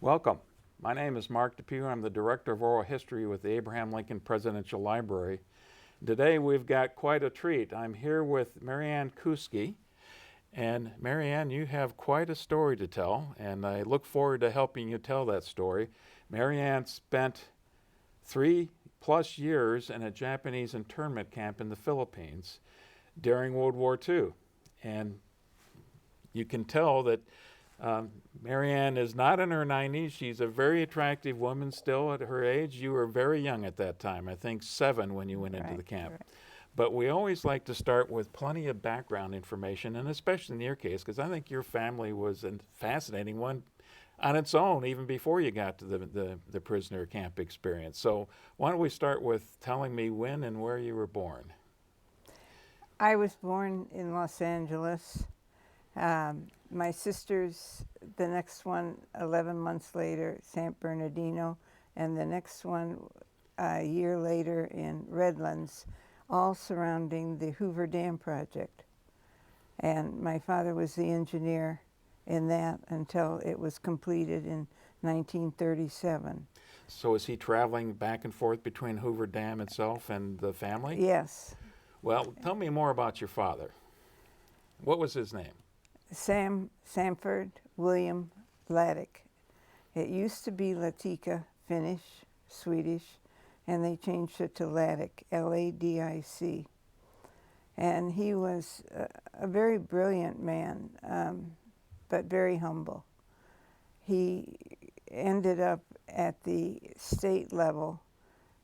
Welcome. My name is Mark Depew. I'm the Director of Oral History with the Abraham Lincoln Presidential Library. Today we've got quite a treat. I'm here with Marianne Koucky. And Marianne, you have quite a story to tell, and I look forward to helping you tell that story. Marianne spent 3+ years in a Japanese internment camp in the Philippines during World War II. And you can tell that Marianne is not in her 90s. She's a very attractive woman still at her age. You were very young at that time, I think 7 when you went into the camp. Right. But we always like to start with plenty of background information, and especially in your case, because I think your family was a fascinating one on its own, even before you got to the prisoner camp experience. So why don't we start with telling me when and where you were born? I was born in Los Angeles. My sister's, the next one 11 months later, San Bernardino, and the next one a year later in Redlands, all surrounding the Hoover Dam project. And my father was the engineer in that until it was completed in 1937. So is he traveling back and forth between Hoover Dam itself and the family? Yes. Well, tell me more about your father. What was his name? Sanford William Ladic. It used to be Latika, Finnish, Swedish, and they changed it to Ladic, L-A-D-I-C. And he was a very brilliant man, but very humble. He ended up at the state level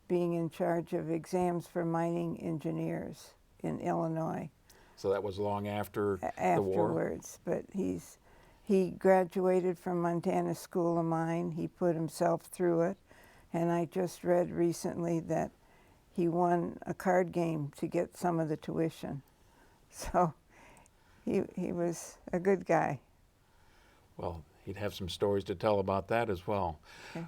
being in charge of exams for mining engineers in Illinois. So that was long after the war? Afterwards, but he graduated from Montana School of Mine. He put himself through it, and I just read recently that he won a card game to get some of the tuition. So he was a good guy. Well, he'd have some stories to tell about that as well. Okay.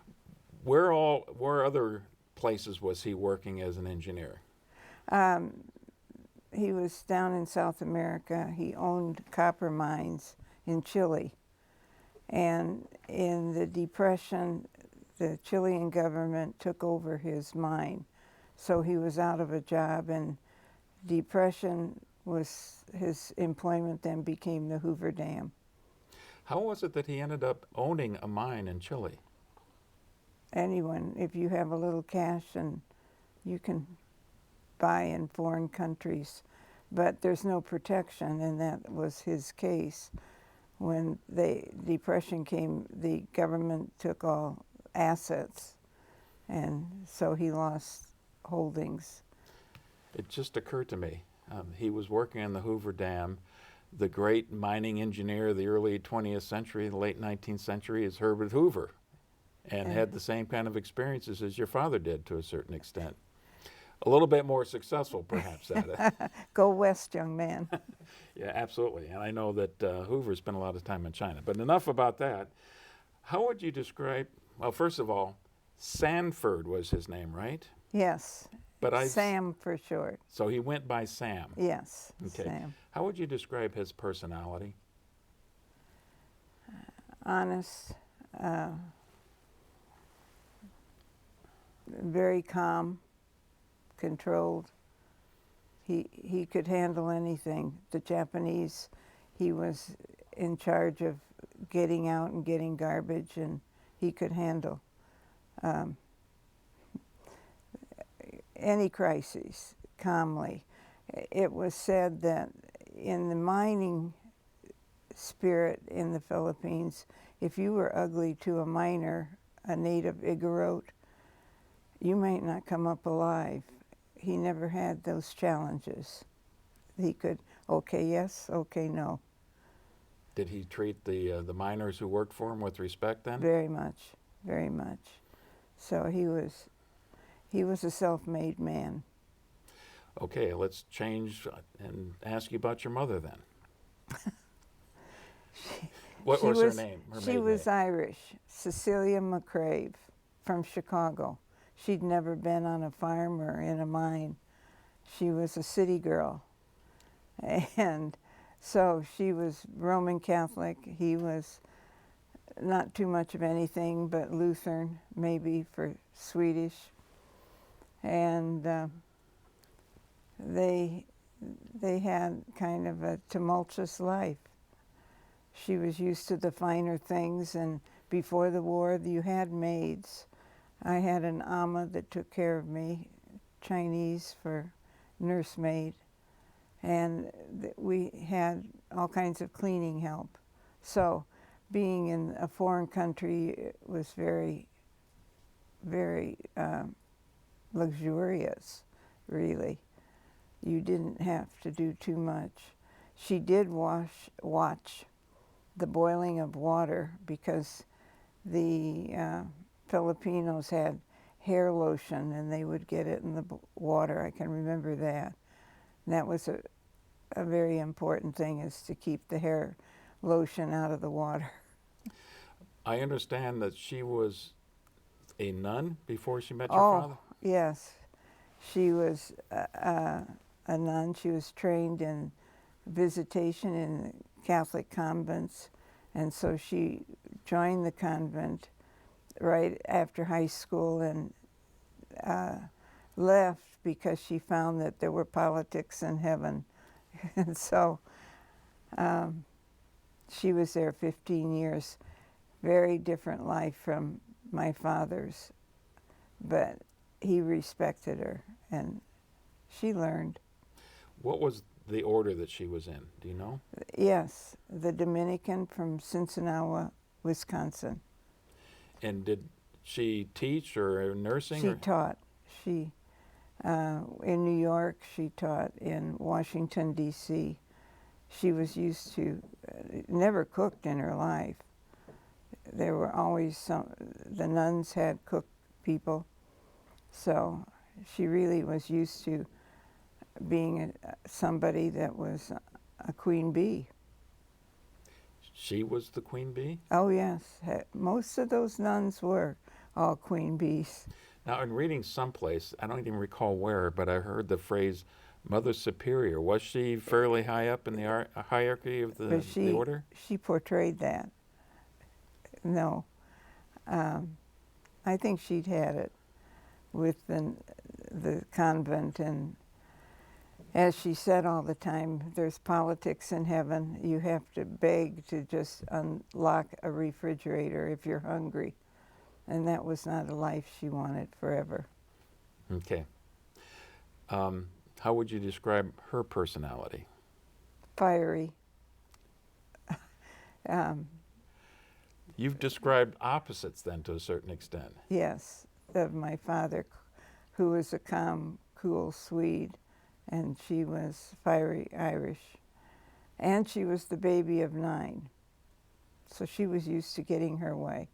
Where other places was he working as an engineer? He was down in South America. He owned copper mines in Chile. And in the Depression, the Chilean government took over his mine. So he was out of a job, and Depression was his employment, then became the Hoover Dam. How was it that he ended up owning a mine in Chile? Anyone, if you have a little cash, and you can buy in foreign countries, but there's no protection, and that was his case. When the Depression came, the government took all assets, and so he lost holdings. It just occurred to me. He was working on the Hoover Dam. The great mining engineer of the early 20th century, the late 19th century, is Herbert Hoover, and had the same kind of experiences as your father did to a certain extent. A little bit more successful, perhaps, at it. Go west, young man. Yeah, absolutely. And I know that Hoover spent a lot of time in China. But enough about that. How would you describe, well, first of all, Sanford was his name, right? Yes. But Sam for short. So he went by Sam. Yes, Okay. Sam. How would you describe his personality? Honest, very calm, controlled. He could handle anything. The Japanese, he was in charge of getting out and getting garbage, and he could handle any crisis calmly. It was said that in the mining spirit in the Philippines, if you were ugly to a miner, a native Igorot, you might not come up alive. He never had those challenges. He could, okay, yes, okay, no. Did he treat the miners who worked for him with respect then? Very much, very much. So he was a self-made man. Okay, let's change and ask you about your mother then. What was her name? She was Irish, Cecilia McCrave, from Chicago. She'd never been on a farm or in a mine. She was a city girl. And so she was Roman Catholic. He was not too much of anything but Lutheran, maybe for Swedish. And they had kind of a tumultuous life. She was used to the finer things, and before the war, you had maids. I had an ama that took care of me, Chinese for nursemaid, and we had all kinds of cleaning help. So being in a foreign country was very, very luxurious, really. You didn't have to do too much. She did watch the boiling of water because the Filipinos had hair lotion and they would get it in the water. I can remember that. And that was a very important thing, is to keep the hair lotion out of the water. I understand that she was a nun before she met your father? Yes. She was a nun. She was trained in visitation in Catholic convents, and so she joined the convent right after high school and left because she found that there were politics in heaven. And so she was there 15 years. Very different life from my father's, but he respected her and she learned. What was the order that she was in? Do you know? Yes, the Dominican from Cincinnati, Wisconsin. And did she teach or nursing? She taught. She in New York. She taught in Washington, D.C. She was used to never cooked in her life. There were always the nuns had cook people, so she really was used to being somebody that was a queen bee. She was the queen bee? Oh yes, most of those nuns were all queen bees. Now, in reading someplace, I don't even recall where, but I heard the phrase Mother Superior. Was she fairly high up in the hierarchy of the order? She portrayed that. No. I think she'd had it with the convent, and as she said all the time, there's politics in heaven. You have to beg to just unlock a refrigerator if you're hungry. And that was not a life she wanted forever. Okay. How would you describe her personality? Fiery. You've described opposites then to a certain extent. Yes, of my father, who was a calm, cool Swede, and she was fiery Irish. And she was the baby of 9, so she was used to getting her way.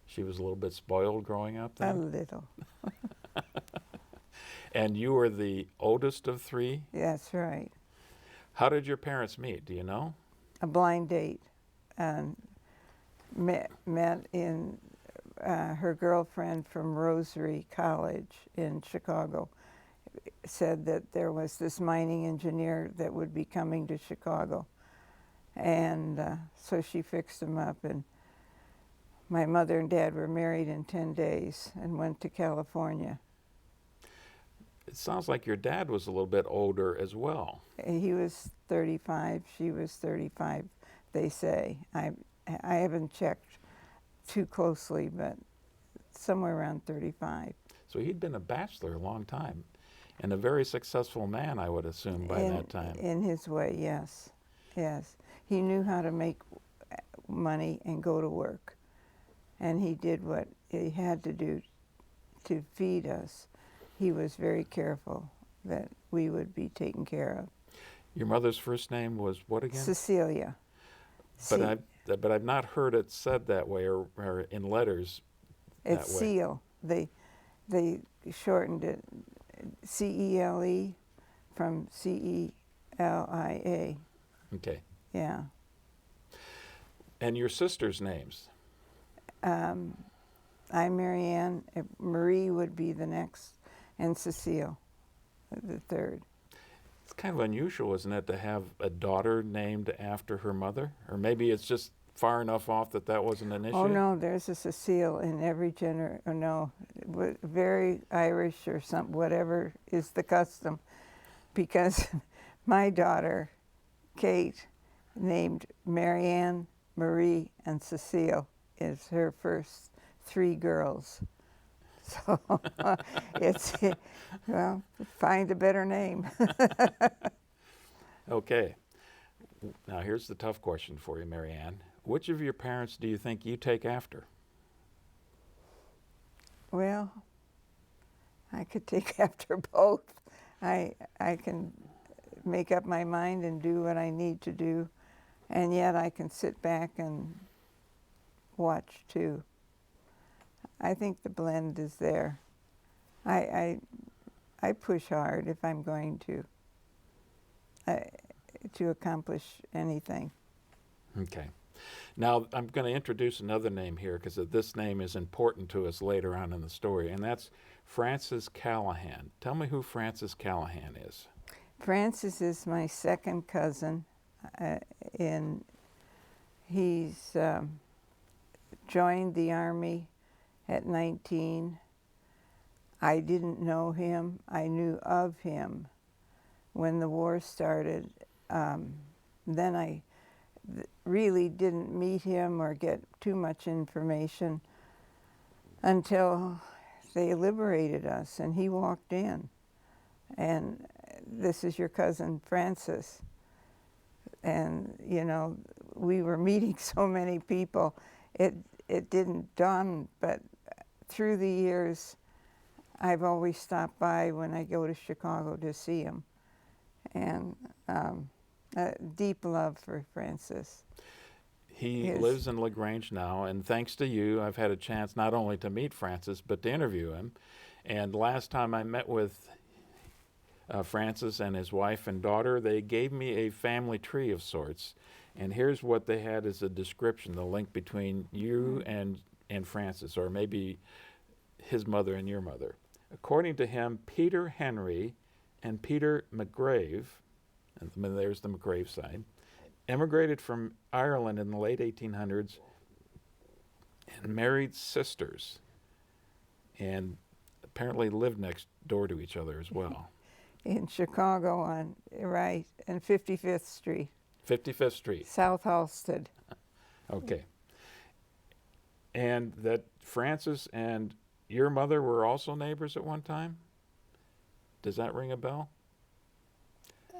She was a little bit spoiled growing up then? A little. And you were the oldest of 3? That's right. How did your parents meet? Do you know? A blind date. And met in her girlfriend from Rosary College in Chicago said that there was this mining engineer that would be coming to Chicago. And so she fixed him up, and my mother and dad were married in 10 days and went to California. It sounds like your dad was a little bit older as well. He was 35, she was 35, they say. I haven't checked too closely, but somewhere around 35. So he'd been a bachelor a long time, and a very successful man, I would assume, by that time. In his way, yes. Yes. He knew how to make money and go to work. And he did what he had to do to feed us. He was very careful that we would be taken care of. Your mother's first name was what again? Cecilia. But I've not heard it said that way or in letters. It's that way. Seal. They shortened it C-E-L-E from C-E-L-I-A. Okay. Yeah. And your sisters' names? I'm Marianne. Marie would be the next, and Cecile, the third. It's kind of unusual, isn't it, to have a daughter named after her mother? Or maybe it's just far enough off that that wasn't an issue? Oh no, there's a Cecile in every very Irish or some whatever is the custom, because my daughter, Kate, named Marianne, Marie, and Cecile is her first 3 girls. So it's, well, find a better name. Okay. Now here's the tough question for you, Marianne. Which of your parents do you think you take after? Well, I could take after both. I can make up my mind and do what I need to do, and yet I can sit back and watch too. I think the blend is there. I push hard if I'm going to accomplish anything. Okay. Now I'm going to introduce another name here because this name is important to us later on in the story, and that's Francis Callahan. Tell me who Francis Callahan is. Francis is my second cousin, he's joined the Army at 19. I didn't know him. I knew of him when the war started. Then I really didn't meet him or get too much information until they liberated us, and he walked in. And this is your cousin Francis. And, you know, we were meeting so many people, it didn't dawn, but through the years, I've always stopped by when I go to Chicago to see him. And a deep love for Francis. He lives in LaGrange now, and thanks to you, I've had a chance not only to meet Francis, but to interview him. And last time I met with Francis and his wife and daughter, they gave me a family tree of sorts. And here's what they had as a description, the link between you and Francis, or maybe his mother and your mother. According to him, Peter Henry and Peter McGrave, and there's the McGrave side, emigrated from Ireland in the late 1800s and married sisters, and apparently lived next door to each other as well. In Chicago on 55th Street. 55th Street. South Halsted. Okay. And that Francis and your mother were also neighbors at one time? Does that ring a bell?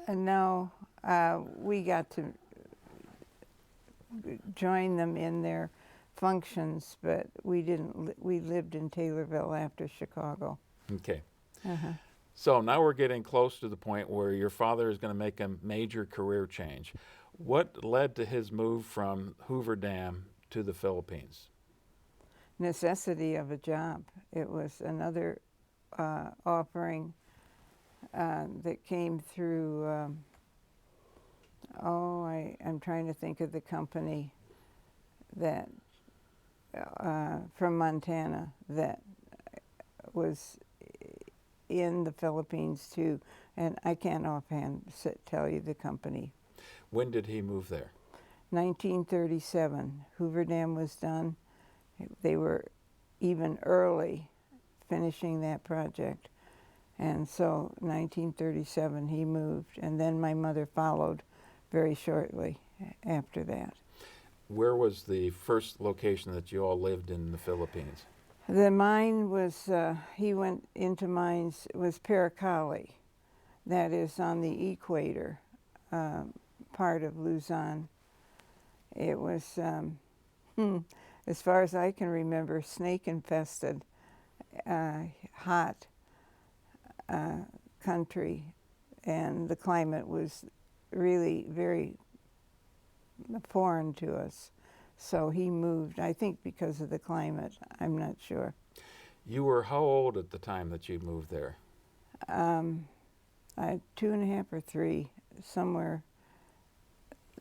No, we got to join them in their functions, but we didn't. We lived in Taylorville after Chicago. Okay. Uh-huh. So now we're getting close to the point where your father is going to make a major career change. What led to his move from Hoover Dam to the Philippines? Necessity of a job. It was another offering that came through, I'm trying to think of the company that, from Montana, that was in the Philippines too, and I can't offhand tell you the company. When did he move there? 1937. Hoover Dam was done. They were even early finishing that project. And so 1937 he moved, and then my mother followed very shortly after that. Where was the first location that you all lived in the Philippines? The mine was, he went into mines, it was Paracali. That is on the equator, part of Luzon. It was, as far as I can remember, snake-infested, hot country, and the climate was really very foreign to us. So he moved, I think because of the climate, I'm not sure. You were how old at the time that you moved there? 2.5 or 3, somewhere.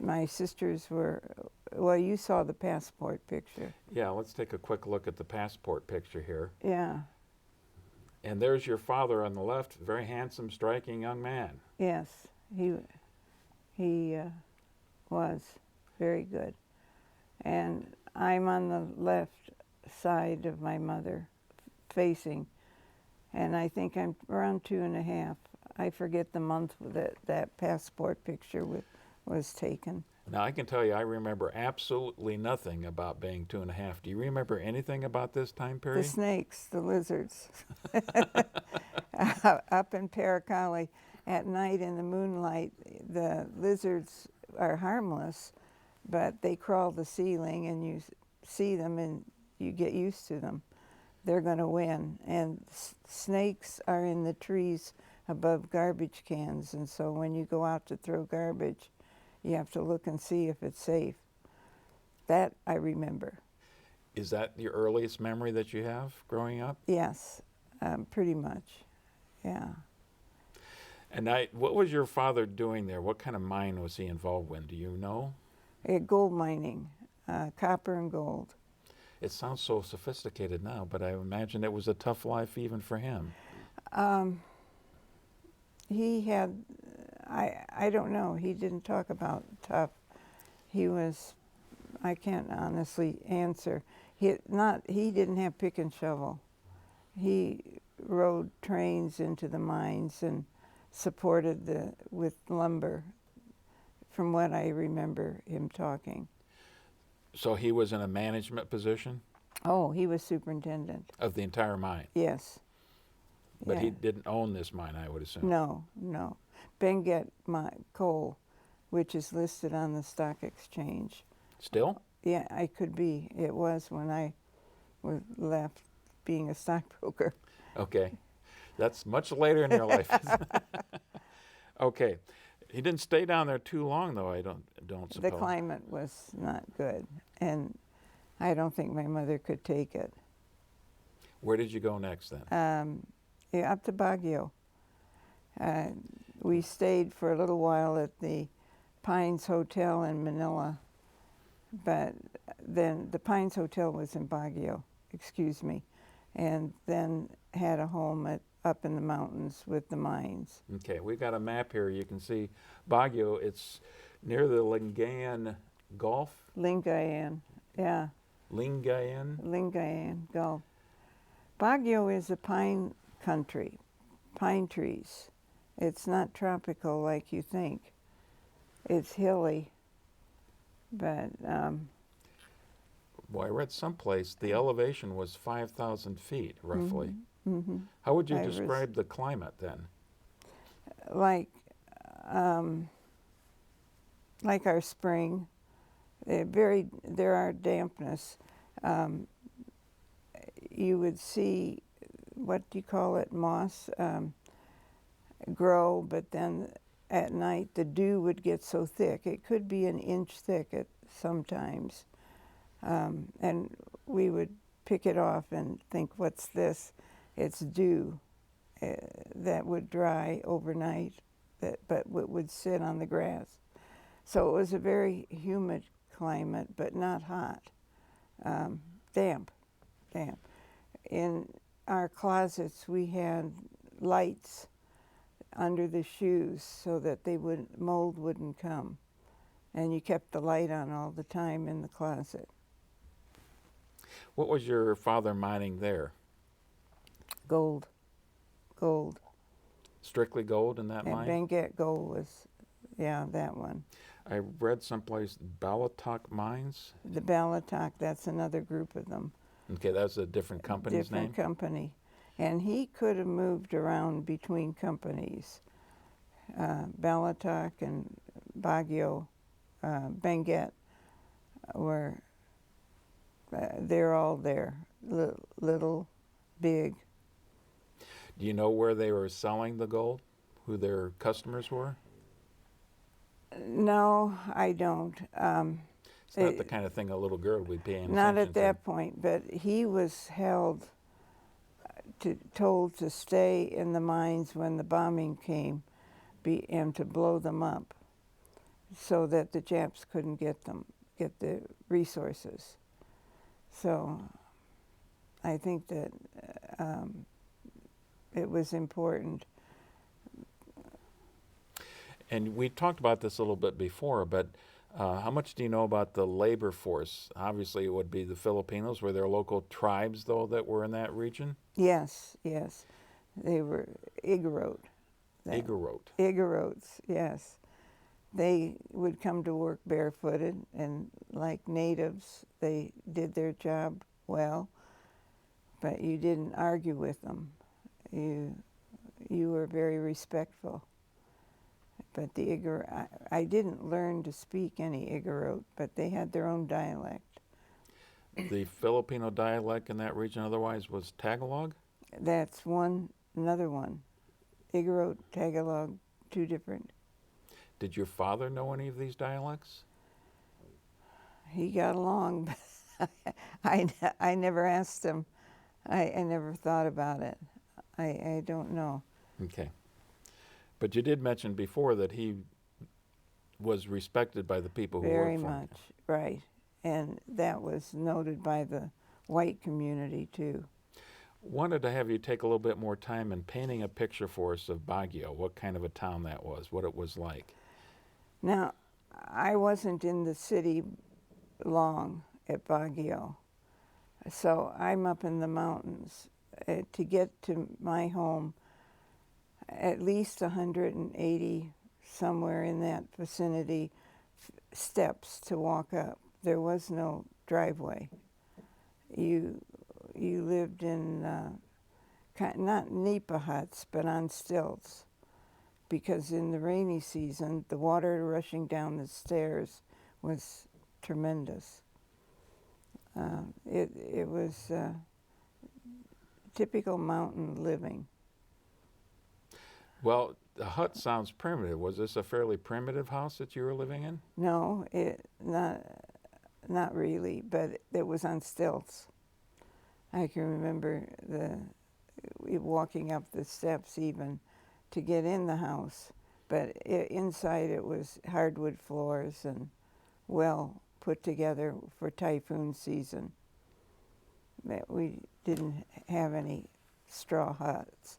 My sisters were, well, you saw the passport picture. Yeah, let's take a quick look at the passport picture here. Yeah. And there's your father on the left, very handsome, striking young man. Yes, he was very good. And I'm on the left side of my mother, facing, and I think I'm around 2.5. I forget the month that passport picture was taken. Now, I can tell you, I remember absolutely nothing about being 2.5. Do you remember anything about this time The period? snakes, the lizards, up in Paracali at night in the moonlight, the lizards are harmless, but they crawl the ceiling and you see them and you get used to them. They're going to win. And snakes are in the trees above garbage cans, and so when you go out to throw garbage, you have to look and see if it's safe. That I remember. Is that your earliest memory that you have growing up? Yes, pretty much, yeah. And what was your father doing there? What kind of mine was he involved in? Do you know? Gold mining, copper and gold. It sounds so sophisticated now, but I imagine it was a tough life even for him. He had, I don't know, he didn't talk about tough. He was, I can't honestly answer. He didn't have pick and shovel. He rode trains into the mines and supported with lumber, from what I remember him talking. So he was in a management position Oh, he was superintendent. of the entire mine, Yes. but he Yeah. didn't own this mine, I would assume. No. Benguet coal, which is listed on the stock exchange. Still? Yeah, I could be. It was when I was left being a stockbroker. Okay. That's much later in your life. Okay. He didn't stay down there too long, though, I don't suppose. The climate was not good, and I don't think my mother could take it. Where did you go next then? Yeah, up to Baguio. We stayed for a little while at the Pines Hotel in Manila, but then the Pines Hotel was in Baguio, excuse me, and then had a home up in the mountains with the mines. Okay, we've got a map here. You can see Baguio. It's near the Lingayen Gulf. Lingayen, yeah. Lingayen? Gulf. Baguio is a pine country, pine trees. It's not tropical like you think. It's hilly, but Well, I read someplace the elevation was 5,000 feet, roughly. mm-hmm. How would you describe the climate then? like our spring. There are dampness. You would see, what do you call it, moss grow, but then at night the dew would get so thick. It could be an inch thick at sometimes. And we would pick it off and think, what's this? It's dew that would dry overnight, but would sit on the grass. So it was a very humid climate, but not hot. Damp. In our closets, we had lights under the shoes so that mold wouldn't come. And you kept the light on all the time in the closet. What was your father mining there? Gold. Strictly gold in that And mine? Benguet gold was, yeah, that one. I read someplace Balatok Mines. The Balatok, that's another group of them. Okay, that's a different company's name? Different company. And he could have moved around between companies. Balatok and Baguio, Benguet they're all there, little, big. Do you know where they were selling the gold? Who their customers were? No, I don't. It's not the kind of thing a little girl would be paying attention Not at to. that point, but he was told to stay in the mines when the bombing came and to blow them up so that the Japs couldn't get the resources. So I think that it was important. And we talked about this a little bit before, but How much do you know about the labor force? Obviously, it would be the Filipinos. Were there local tribes, though, that were in that region? Yes, yes. They were Igorot. Igorot. Igorots, yes. They would come to work barefooted, and like natives, they did their job well, but you didn't argue with them. You were very respectful. But the I didn't learn to speak any Igorot, but they had their own dialect. The Filipino dialect in that region otherwise was Tagalog? That's another one. Igorot, Tagalog, two different. Did your father know any of these dialects? He got along, but I never asked him. I never thought about it. I don't know. Okay. But you did mention before that he was respected by the people who Very worked for him. much, right. And that was noted by the white community, too. Wanted to have you take a little bit more time in painting a picture for us of Baguio, what kind of a town that was, what it was like. Now, I wasn't in the city long at Baguio, so I'm up in the mountains. To get to my home, at least 180, somewhere in that vicinity, steps to walk up. There was no driveway. You lived in not nipa huts, but on stilts, because in the rainy season, the water rushing down the stairs was tremendous. It was typical mountain living. Well, the hut sounds primitive. Was this a fairly primitive house that you were living in? No, not really, but it was on stilts. I can remember walking up the steps even to get in the house, but inside it was hardwood floors and well put together for typhoon season. We didn't have any straw huts,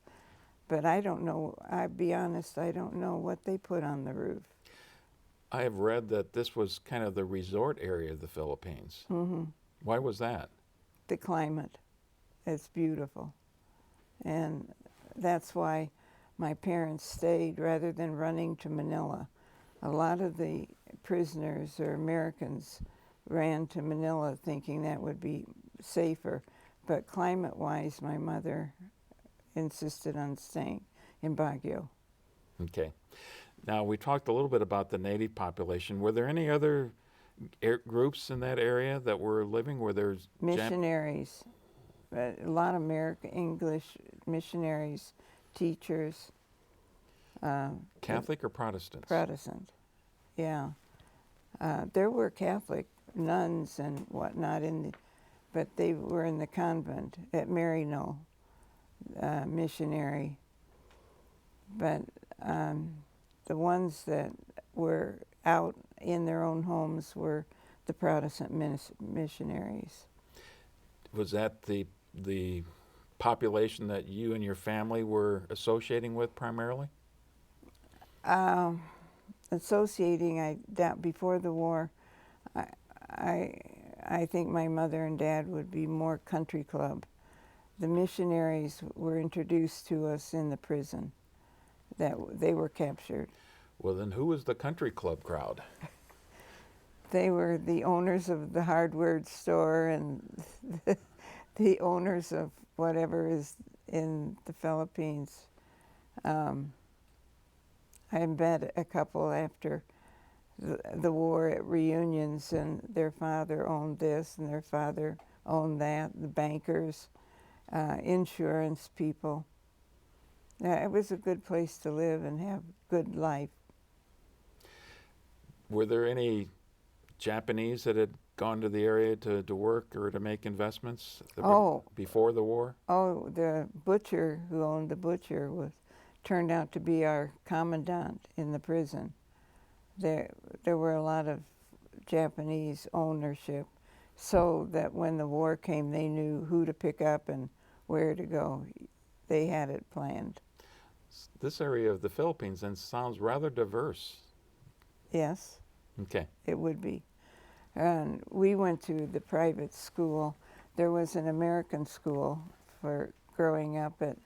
but I don't know, I'll be honest, I don't know what they put on the roof. I have read that this was kind of the resort area of the Philippines. Mm-hmm. Why was that? The climate. It's beautiful. And that's why my parents stayed rather than running to Manila. A lot of the prisoners or Americans ran to Manila thinking that would be safer. But climate-wise, my mother insisted on staying in Baguio. Okay. Now, we talked a little bit about the native population. Were there any other groups in that area that were living where there's missionaries? A lot of English missionaries, teachers. Catholic or Protestants? Protestant, yeah. There were Catholic nuns and whatnot, but they were in the convent at Maryknoll, missionary. But the ones that were out in their own homes were the Protestant missionaries. Was that the population that you and your family were associating with primarily? Associating, before the war, I think my mother and dad would be more country club. The missionaries were introduced to us in the prison, that they were captured. Well, then who was the country club crowd? They were the owners of the hardware store and the owners of whatever is in the Philippines. I met a couple after the war at reunions, and their father owned this and their father owned that, the bankers, insurance people. It was a good place to live and have good life. Were there any Japanese that had gone to the area to work or to make investments before the war? Oh, the butcher who owned the butcher turned out to be our commandant in the prison. There were a lot of Japanese ownership, so that when the war came, they knew who to pick up and where to go. They had it planned. This area of the Philippines then sounds rather diverse. Yes, Okay. It would be. And we went to the private school. There was an American school for growing up at.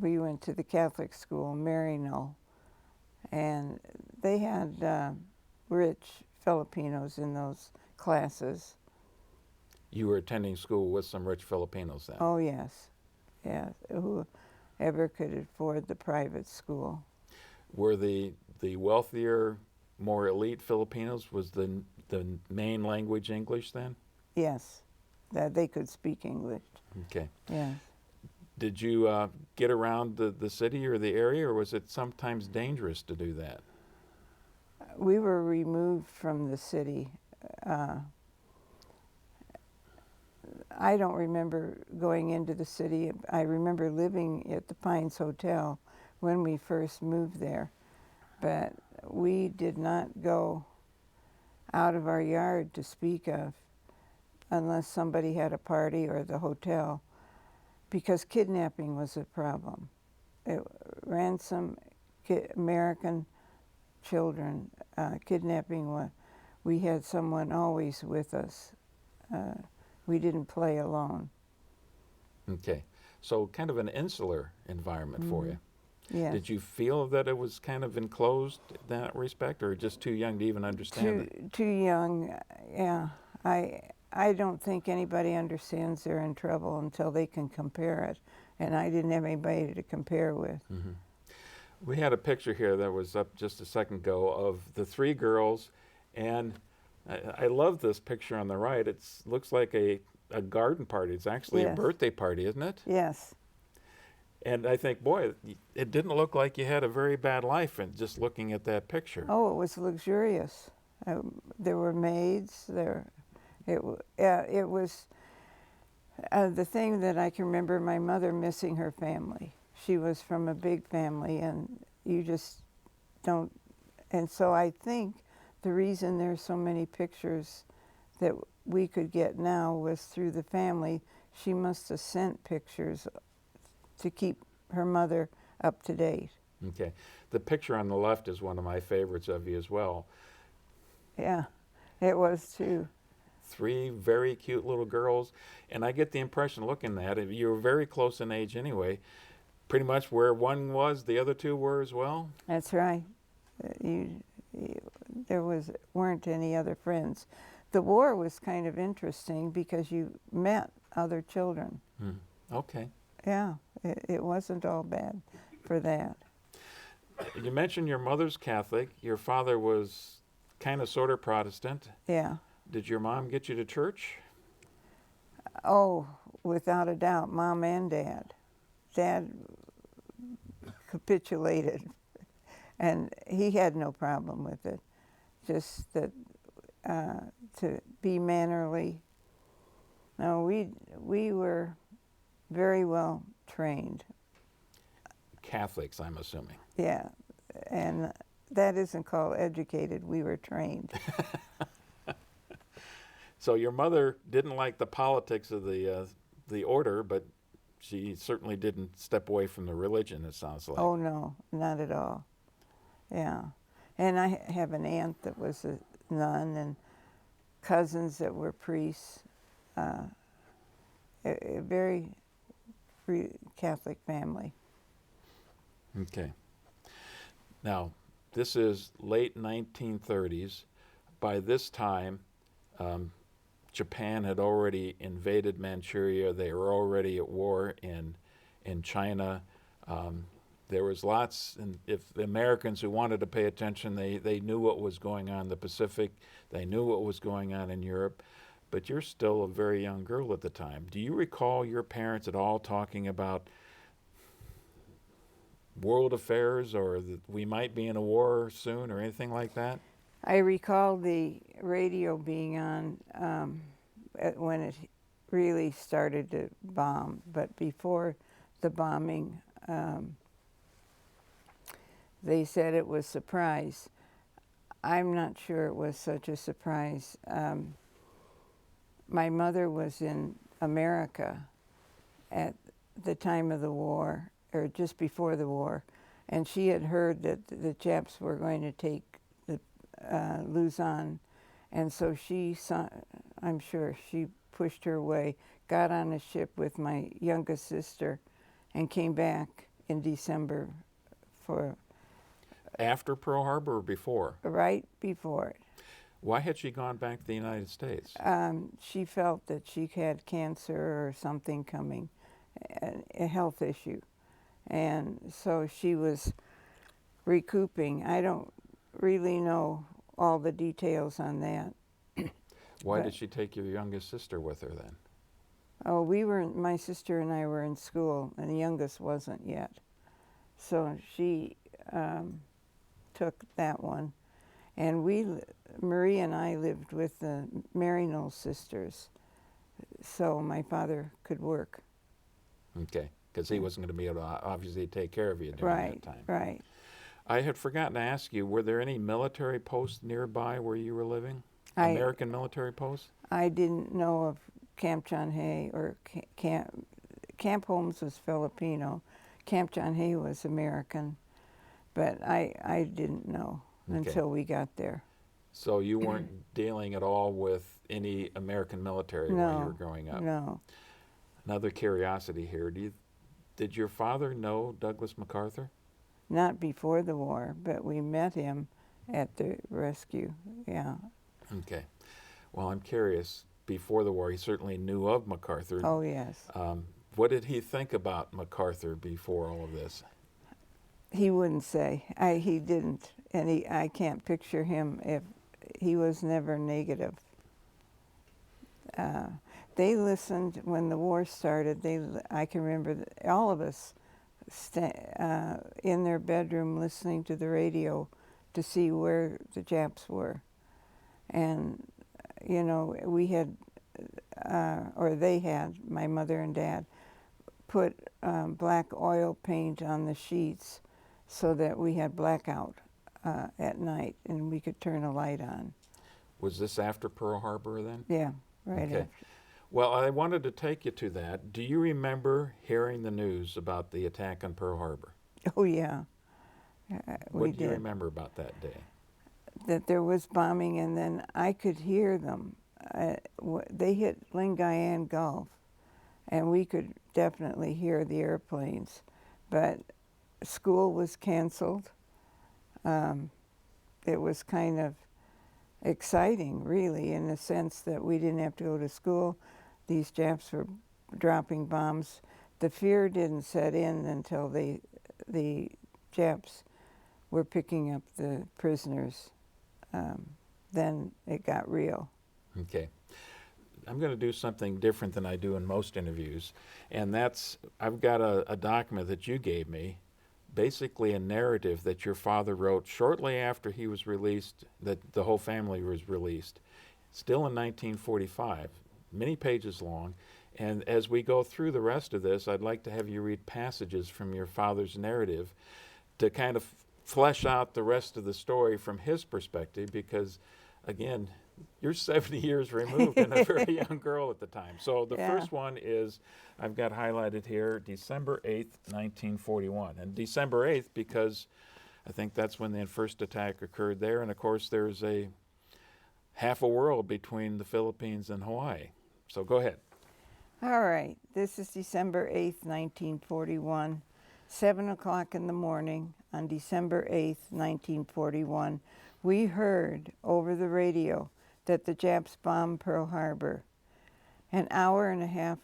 We went to the Catholic school, Maryknoll, and they had rich Filipinos in those classes. You were attending school with some rich Filipinos then? Oh yes, yes. Whoever could afford the private school. Were the wealthier, more elite Filipinos, was the main language English then? Yes, that they could speak English. Okay. Yes. Did you get around the city or the area, or was it sometimes dangerous to do that? We were removed from the city. I don't remember going into the city. I remember living at the Pines Hotel when we first moved there, but we did not go out of our yard to speak of unless somebody had a party or the hotel, because kidnapping was a problem. Ransom American children, kidnapping, we had someone always with us. We didn't play alone. Okay. So kind of an insular environment for you. Yes. Did you feel that it was kind of enclosed in that respect, or just too young to even understand it? Too young, yeah. I don't think anybody understands they're in trouble until they can compare it, and I didn't have anybody to compare with. Mm-hmm. We had a picture here that was up just a second ago of the three girls, and I love this picture on the right. It looks like a garden party. It's actually Yes. a birthday party, isn't it? Yes. And I think, boy, it didn't look like you had a very bad life in just looking at that picture. Oh, it was luxurious. There were maids. It was the thing that I can remember. My mother missing her family. She was from a big family, and you just don't. And so I think the reason there's so many pictures that we could get now was through the family. She must have sent pictures to keep her mother up to date. Okay. The picture on the left is one of my favorites of you as well. Yeah, it was too. Three very cute little girls, and I get the impression looking at it, you were very close in age anyway. Pretty much where one was, the other two were as well? That's right. There weren't any other friends. The war was kind of interesting because you met other children. Okay. Yeah, it wasn't all bad for that. You mentioned your mother's Catholic. Your father was kind of sort of Protestant. Yeah. Did your mom get you to church? Oh, without a doubt, Mom and Dad. Dad capitulated, and he had no problem with it. Just that to be mannerly. No, we were very well trained. Catholics, I'm assuming. Yeah, and that isn't called educated. We were trained. So your mother didn't like the politics of the order, but she certainly didn't step away from the religion, it sounds like. Oh no, not at all. Yeah, and I have an aunt that was a nun and cousins that were priests. A very Catholic family. Okay. Now, this is late 1930s. By this time, Japan had already invaded Manchuria. They were already at war in China. There was lots, and if the Americans who wanted to pay attention, they knew what was going on in the Pacific. They knew what was going on in Europe. But you're still a very young girl at the time. Do you recall your parents at all talking about world affairs, or that we might be in a war soon, or anything like that? I recall the radio being on when it really started to bomb, but before the bombing, they said it was a surprise. I'm not sure it was such a surprise. My mother was in America at the time of the war, or just before the war, and she had heard that the Japs were going to take Luzon. And so I'm sure she pushed her way, got on a ship with my youngest sister, and came back in December for After Pearl Harbor or before? right before it. Why had she gone back to the United States? She felt that she had cancer or something coming, a health issue. And so she was recouping. I don't really know all the details on that. Why did she take your youngest sister with her then? Oh, my sister and I were in school, and the youngest wasn't yet. So she took that one. And Marie and I lived with the Maryknoll sisters, so my father could work. Okay, because he wasn't going to be able to obviously take care of you during that time. Right. I had forgotten to ask you, were there any military posts nearby where you were living? American military posts? I didn't know of Camp John Hay or Camp Holmes was Filipino. Camp John Hay was American, but I didn't know until we got there. So you weren't dealing at all with any American military while you were growing up? No. Another curiosity here, did your father know Douglas MacArthur? Not before the war, but we met him at the rescue, yeah. Okay. Well, I'm curious, before the war, he certainly knew of MacArthur. Oh, yes. What did he think about MacArthur before all of this? He wouldn't say. He didn't, and I can't picture him if he was never negative. They listened when the war started. I can remember all of us in their bedroom listening to the radio to see where the Japs were. And, you know, we had, or they had, my mother and dad, put black oil paint on the sheets so that we had blackout at night and we could turn a light on. Was this after Pearl Harbor then? Yeah, right Okay. after. Well, I wanted to take you to that. Do you remember hearing the news about the attack on Pearl Harbor? Oh, yeah. What do you remember about that day? That there was bombing, and then I could hear them. They hit Lingayen Gulf, and we could definitely hear the airplanes. But school was canceled. It was kind of exciting, really, in the sense that we didn't have to go to school. These Japs were dropping bombs. The fear didn't set in until the Japs were picking up the prisoners. Then it got real. Okay. I'm going to do something different than I do in most interviews, and that's, I've got a document that you gave me, basically a narrative that your father wrote shortly after he was released, that the whole family was released, still in 1945, many pages long. And as we go through the rest of this, I'd like to have you read passages from your father's narrative to kind of flesh out the rest of the story from his perspective, because, again, you're 70 years removed and a very young girl at the time. So the first one is, I've got highlighted here, December 8th, 1941. And December 8th because I think that's when the first attack occurred there. And, of course, there's a half a world between the Philippines and Hawaii. So go ahead. All right. This is December 8th, 1941. 7 o'clock in the morning on December 8th, 1941, we heard over the radio that the Japs bombed Pearl Harbor. An hour and a half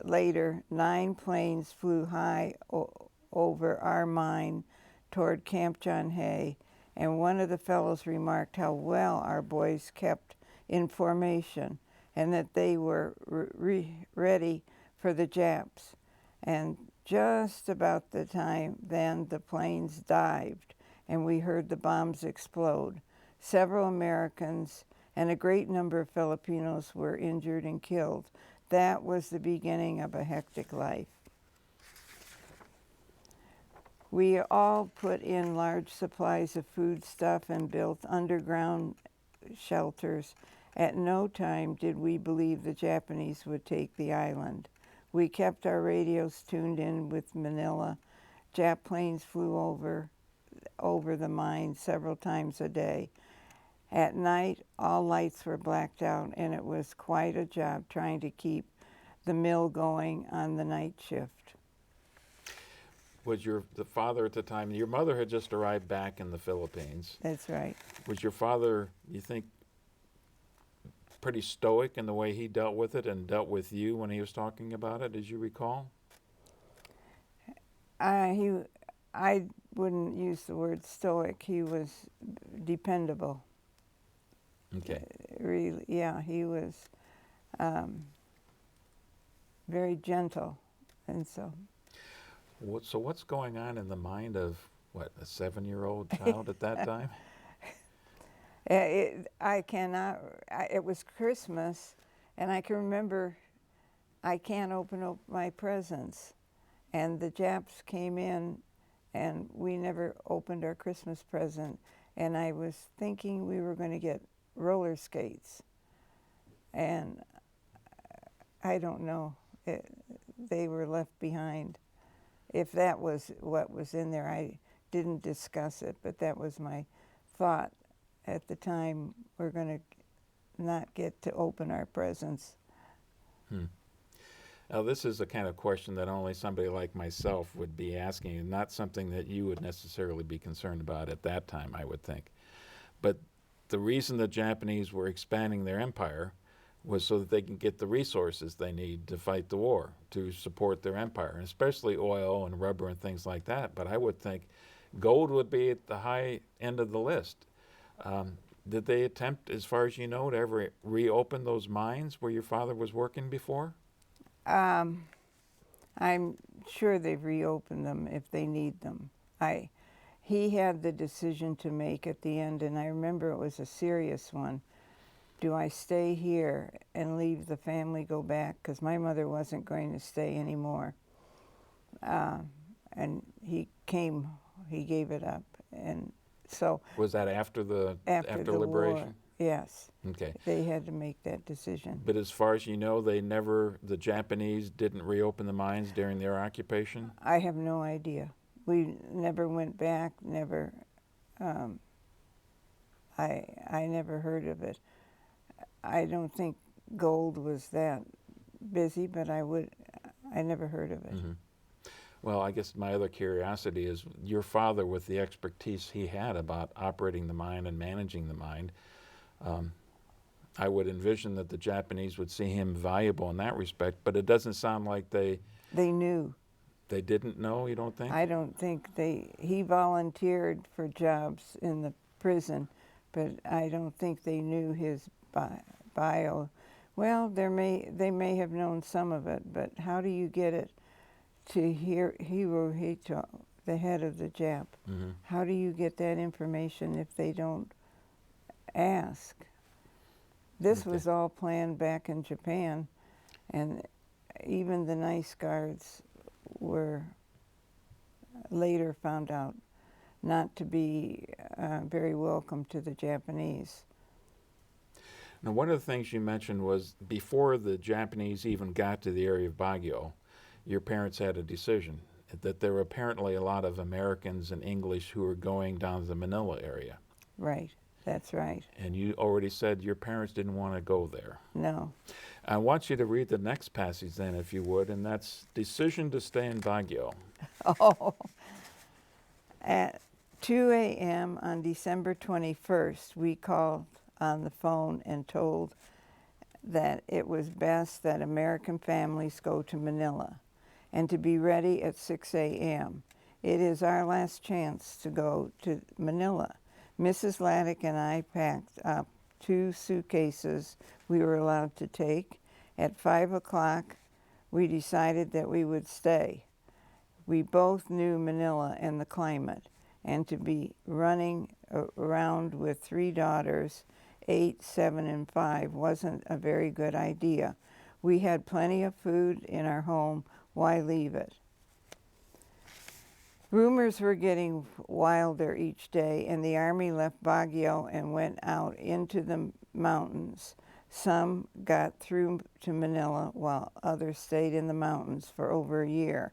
later, 9 planes flew high over our mine toward Camp John Hay, and one of the fellows remarked how well our boys kept in formation and that they were ready for the Japs. And just about the time then, the planes dived and we heard the bombs explode. Several Americans and a great number of Filipinos were injured and killed. That was the beginning of a hectic life. We all put in large supplies of foodstuff and built underground shelters. At no time did we believe the Japanese would take the island. We kept our radios tuned in with Manila. Jap planes flew over the mine several times a day. At night, all lights were blacked out, and it was quite a job trying to keep the mill going on the night shift. Was the father at the time, your mother had just arrived back in the Philippines. That's right. Was your father, you think, pretty stoic in the way he dealt with it and dealt with you when he was talking about it, as you recall? I wouldn't use the word stoic. He was dependable. Okay. Really, yeah, he was very gentle, and so. So what's going on in the mind of, what, a 7-year-old child at that time? It was Christmas, and I can remember I can't open up my presents. And the Japs came in, and we never opened our Christmas present. And I was thinking we were going to get roller skates. And I don't know, they were left behind. If that was what was in there, I didn't discuss it, but that was my thought at the time. We're going to not get to open our presents. Now, this is the kind of question that only somebody like myself would be asking, and not something that you would necessarily be concerned about at that time, I would think. But the reason the Japanese were expanding their empire was so that they can get the resources they need to fight the war, to support their empire, and especially oil and rubber and things like that. But I would think gold would be at the high end of the list. Did they attempt, as far as you know, to ever reopen those mines where your father was working before? I'm sure they've reopened them if they need them. He had the decision to make at the end, and I remember it was a serious one. Do I stay here and leave the family, go back? Because my mother wasn't going to stay anymore. And he gave it up. And so. Was that after the liberation? War, yes. Okay. They had to make that decision. But as far as you know, the Japanese didn't reopen the mines during their occupation? I have no idea. We never went back, never. I never heard of it. I don't think gold was that busy, but I never heard of it. Mm-hmm. Well, I guess my other curiosity is your father, with the expertise he had about operating the mine and managing the mine, I would envision that the Japanese would see him valuable in that respect, but it doesn't sound like they knew. They didn't know, you don't think? I don't think he volunteered for jobs in the prison, but I don't think they knew his bio. Well, they may have known some of it, but how do you get it to Hirohito, the head of the Jap? Mm-hmm. How do you get that information if they don't ask? This was all planned back in Japan, and even the nice guards were later found out not to be very welcome to the Japanese. Now, one of the things you mentioned was before the Japanese even got to the area of Baguio, your parents had a decision that there were apparently a lot of Americans and English who were going down to the Manila area. Right, that's right. And you already said your parents didn't want to go there. No. I want you to read the next passage then, if you would, and that's decision to stay in Baguio. Oh. At 2 a.m. on December 21st, we called on the phone and told that it was best that American families go to Manila and to be ready at 6 a.m. It is our last chance to go to Manila. Mrs. Ladic and I packed up 2 suitcases we were allowed to take. At 5 o'clock, we decided that we would stay. We both knew Manila and the climate, and to be running around with 3 daughters, 8, 7, and 5, wasn't a very good idea. We had plenty of food in our home. Why leave it? Rumors were getting wilder each day, and the Army left Baguio and went out into the mountains. Some got through to Manila, while others stayed in the mountains for over a year.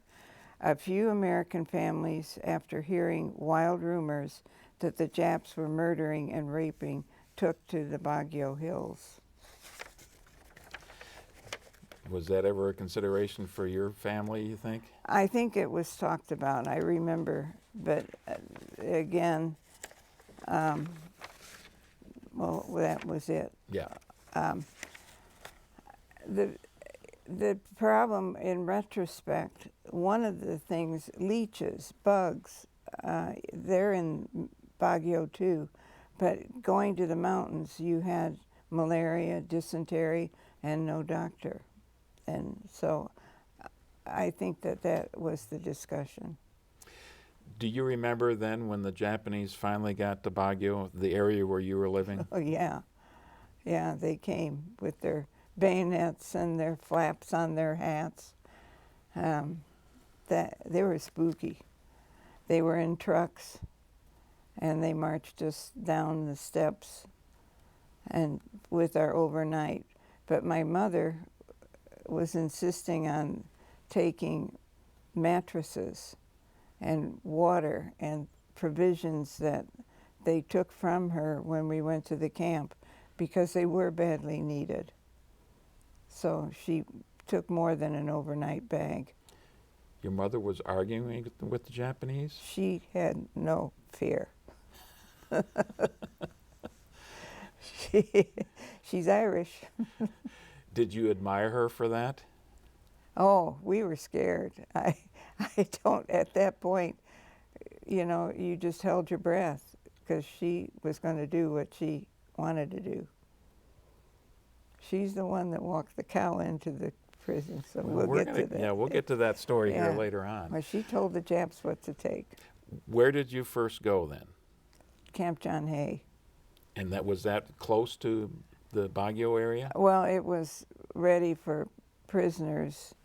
A few American families, after hearing wild rumors that the Japs were murdering and raping, took to the Baguio hills. Was that ever a consideration for your family, you think? I think it was talked about, I remember, but again, well, that was it. Yeah. The problem, in retrospect, one of the things, leeches, bugs, they're in Baguio too, but going to the mountains, you had malaria, dysentery, and no doctor. And so I think that was the discussion. Do you remember then when the Japanese finally got to Baguio, the area where you were living? Oh, yeah. Yeah, they came with their bayonets and their flaps on their hats. They were spooky. They were in trucks, and they marched us down the steps and with our overnight. But my mother was insisting on taking mattresses and water and provisions that they took from her when we went to the camp because they were badly needed. So she took more than an overnight bag. Your mother was arguing with the Japanese? She had no fear. She's Irish. Did you admire her for that? Oh, we were scared. I don't, at that point, you know, you just held your breath because she was going to do what she wanted to do. She's the one that walked the cow into the prison, so we'll get to that. Yeah, we'll get to that story here Yeah. later on. Well, she told the Japs what to take. Where did you first go then? Camp John Hay. And was that close to the Baguio area? Well, it was ready for prisoners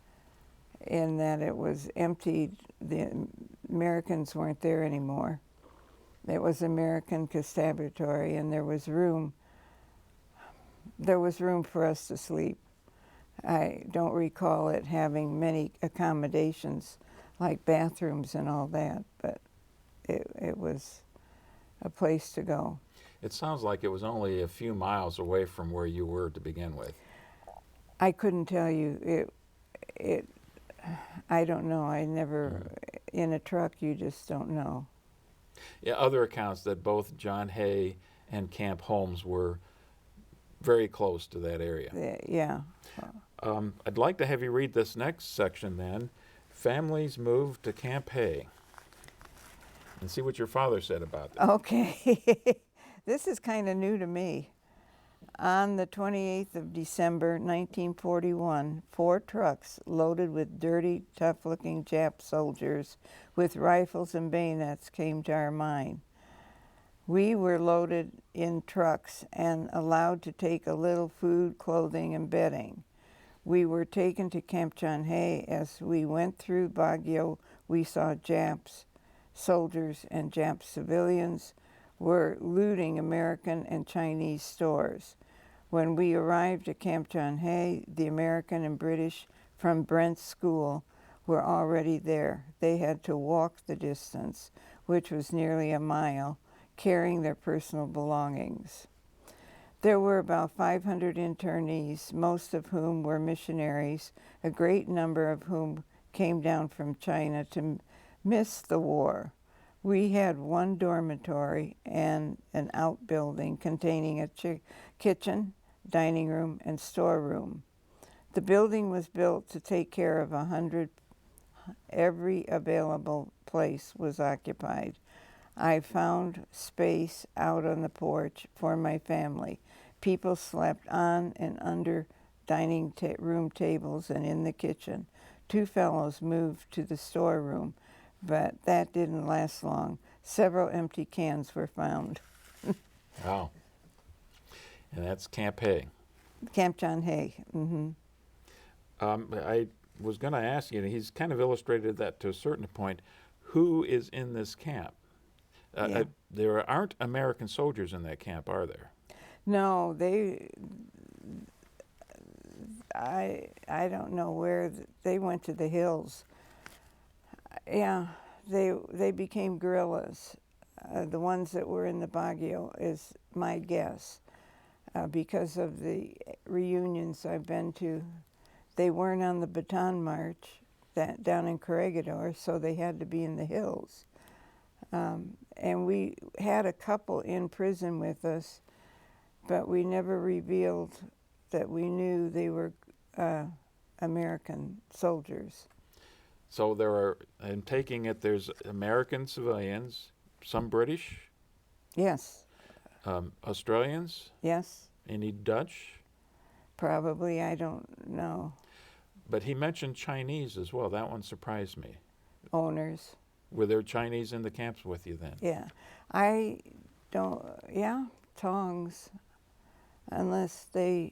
in that it was emptied. The Americans weren't there anymore. It was American constabulary, and there was room for us to sleep. I don't recall it having many accommodations like bathrooms and all that, but it was a place to go. It sounds like it was only a few miles away from where you were to begin with. I couldn't tell you. I don't know. I never, in a truck, you just don't know. Yeah, other accounts that both John Hay and Camp Holmes were very close to that area. Yeah. I'd like to have you read this next section then. Families moved to Camp Hay. And see what your father said about that. Okay. This is kind of new to me. On the 28th of December, 1941, 4 trucks loaded with dirty, tough-looking Jap soldiers with rifles and bayonets came to our mine. We were loaded in trucks and allowed to take a little food, clothing, and bedding. We were taken to Camp John Hay. As we went through Baguio, we saw Japs, soldiers, and Jap civilians were looting American and Chinese stores. When we arrived at Camp John Hay, the American and British from Brent's school were already there. They had to walk the distance, which was nearly a mile, carrying their personal belongings. There were about 500 internees, most of whom were missionaries, a great number of whom came down from China to miss the war. We had 1 dormitory and an outbuilding containing a kitchen, dining room, and storeroom. The building was built to take care of 100. Every available place was occupied. I found space out on the porch for my family. People slept on and under dining room tables and in the kitchen. 2 fellows moved to the storeroom, but that didn't last long. Several empty cans were found. Wow. And that's Camp Hay. Camp John Hay. Mm-hmm. I was going to ask you, he's kind of illustrated that to a certain point. Who is in this camp? Yeah. There aren't American soldiers in that camp, are there? No, I don't know where they went to the hills. Yeah, they became guerrillas. The ones that were in the Baguio is my guess, because of the reunions I've been to. They weren't on the Baton March that down in Corregidor, so they had to be in the hills. And we had a couple in prison with us, but we never revealed that we knew they were American soldiers. So there are, I'm taking it, there's American civilians, some British, Yes, Australians, yes, any Dutch, probably, I don't know. but he mentioned Chinese as well. That one surprised me. Owners, Were there Chinese in the camps with you then? yeah. I don't, yeah, Tongs, unless they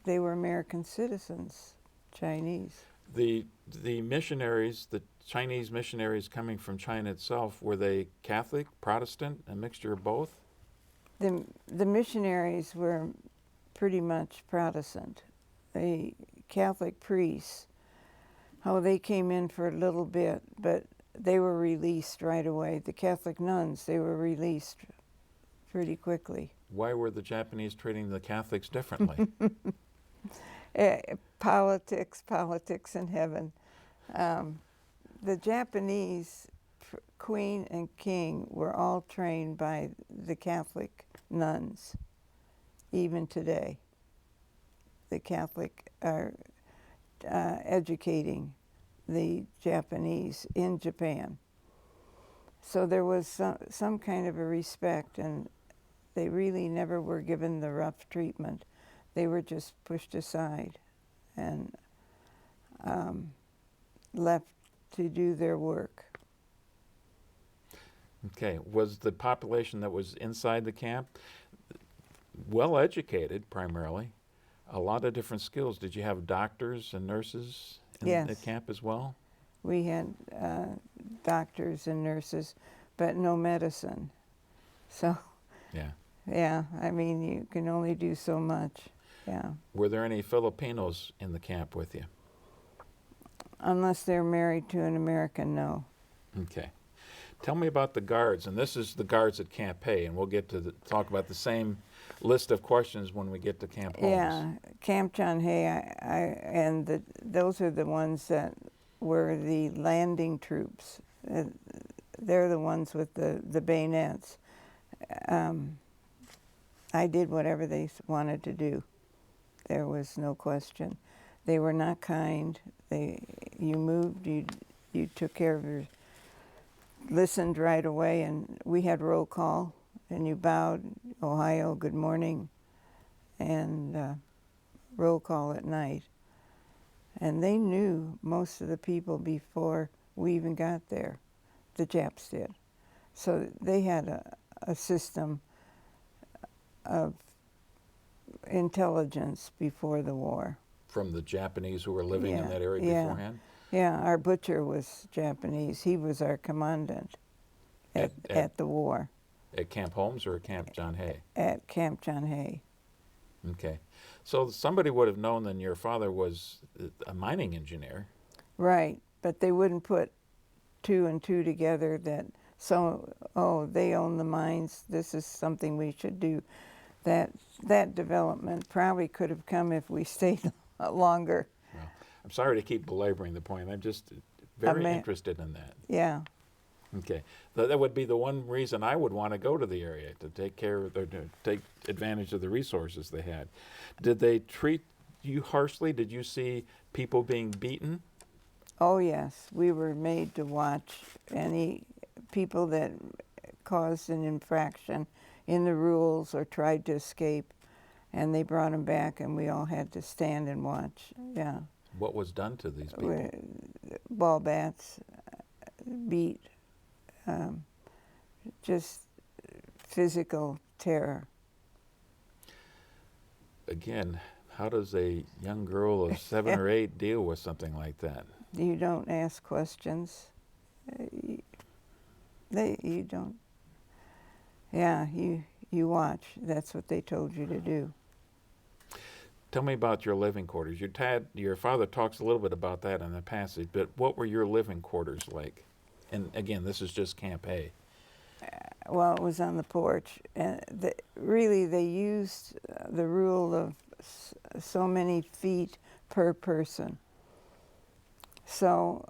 were American citizens, Chinese. The missionaries, the Chinese missionaries coming from China itself, were they Catholic, Protestant, a mixture of both? The missionaries were pretty much Protestant. The Catholic priests, they came in for a little bit, but they were released right away. The Catholic nuns, they were released pretty quickly. Why were the Japanese treating the Catholics differently? Politics in heaven. The Japanese queen and king were all trained by the Catholic nuns, even today. The Catholic are educating the Japanese in Japan. So there was some kind of a respect, and they really never were given the rough treatment. They were just pushed aside and left to do their work. Okay, was the population that was inside the camp well educated primarily? A lot of different skills. Did you have doctors and nurses in Yes. the camp as well? We had doctors and nurses, but no medicine. So, Yeah. yeah, I mean, you can only do so much. Yeah. Were there any Filipinos in the camp with you? Unless they're married to an American, no. Okay. Tell me about the guards, and this is the guards at Camp Hay, and we'll get to talk about the same list of questions when we get to Camp Holmes. Yeah, Camp John Hay, those are the ones that were the landing troops. They're the ones with the bayonets. I did whatever they wanted to do. There was no question. They were not kind. You moved, you took care of your, listened right away, and we had roll call, and you bowed, Ohio, good morning, and roll call at night. And they knew most of the people before we even got there. The Japs did. So they had a system of intelligence before the war. From the Japanese who were living in that area beforehand? Yeah, our butcher was Japanese. He was our commandant at the war. At Camp Holmes or at Camp John Hay? At Camp John Hay. Okay. So somebody would have known then your father was a mining engineer. Right, but they wouldn't put two and two together that, they own the mines, this is something we should do. That development probably could have come if we stayed longer. Well, I'm sorry to keep belaboring the point. I'm just very interested in that. Yeah. Okay. That would be the one reason I would want to go to the area, to take care of, or to take advantage of the resources they had. Did they treat you harshly? Did you see people being beaten? Oh, yes. We were made to watch any people that caused an infraction in the rules or tried to escape, and they brought them back, and we all had to stand and watch. Yeah. What was done to these people? Ball bats, beat, just physical terror. Again, how does a young girl of 7 or 8 deal with something like that? You don't ask questions. You don't. Yeah, you watch. That's what they told you to do. Tell me about your living quarters. Your father talks a little bit about that in the passage, but what were your living quarters like? And again, this is just Camp A. Well, it was on the porch. And really, they used the rule of so many feet per person. So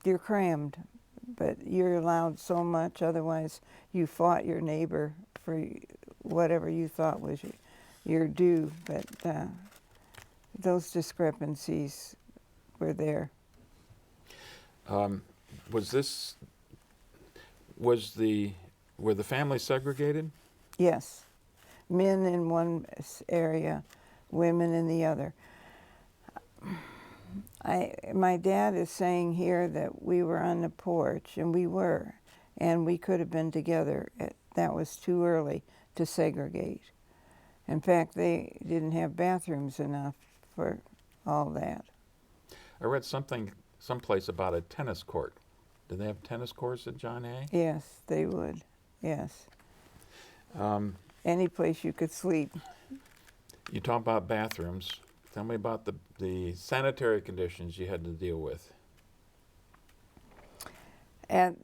you're crammed, but you're allowed so much. Otherwise, you fought your neighbor for whatever you thought was your due. But those discrepancies were there. Were the families segregated? Yes. Men in one area, women in the other. My dad is saying here that we were on the porch, and we were, and we could have been together. That was too early to segregate. In fact, they didn't have bathrooms enough for all that. I read someplace about a tennis court. Do they have tennis courts at John A? Yes, they would. Yes. Any place you could sleep. You talk about bathrooms. Tell me about the sanitary conditions you had to deal with. And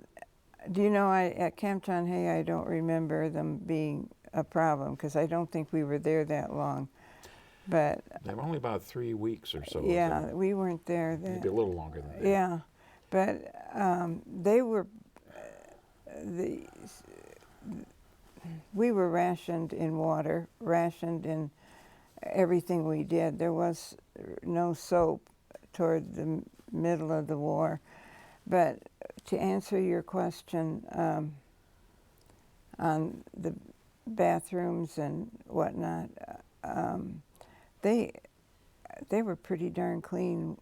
do you know, at Camp John Hay, I don't remember them being a problem because I don't think we were there that long. But they were only about 3 weeks or so. Yeah, we weren't there then. Maybe a little longer than that. Yeah, but they were we were rationed in water, rationed in everything we did. There was no soap toward the middle of the war. But to answer your question on the bathrooms and whatnot, they were pretty darn clean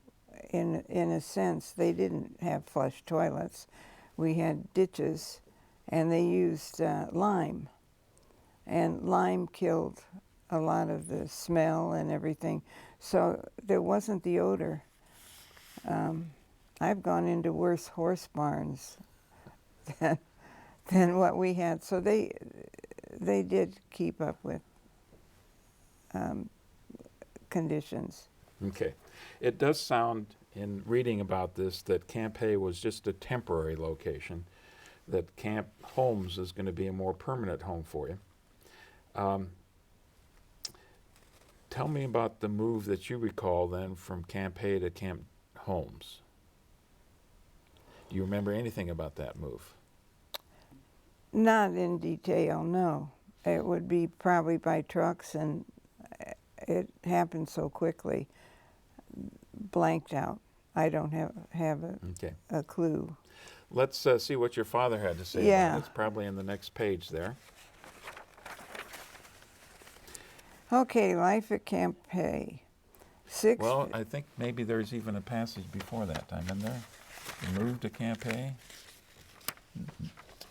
in a sense. They didn't have flush toilets. We had ditches, and they used lime. And lime killed a lot of the smell and everything. So there wasn't the odor. I've gone into worse horse barns than what we had. So they did keep up with conditions. Okay. It does sound, in reading about this, that Camp Hay was just a temporary location, that Camp Holmes is going to be a more permanent home for you. Tell me about the move that you recall then from Camp Hay to Camp Holmes. Do you remember anything about that move? Not in detail, no. It would be probably by trucks, and it happened so quickly. Blanked out. I don't have a clue. Let's see what your father had to say about it. It's probably in the next page there. Okay, life at Camp Hay. Well, I think maybe there's even a passage before that time, isn't there? You moved to Camp Hay?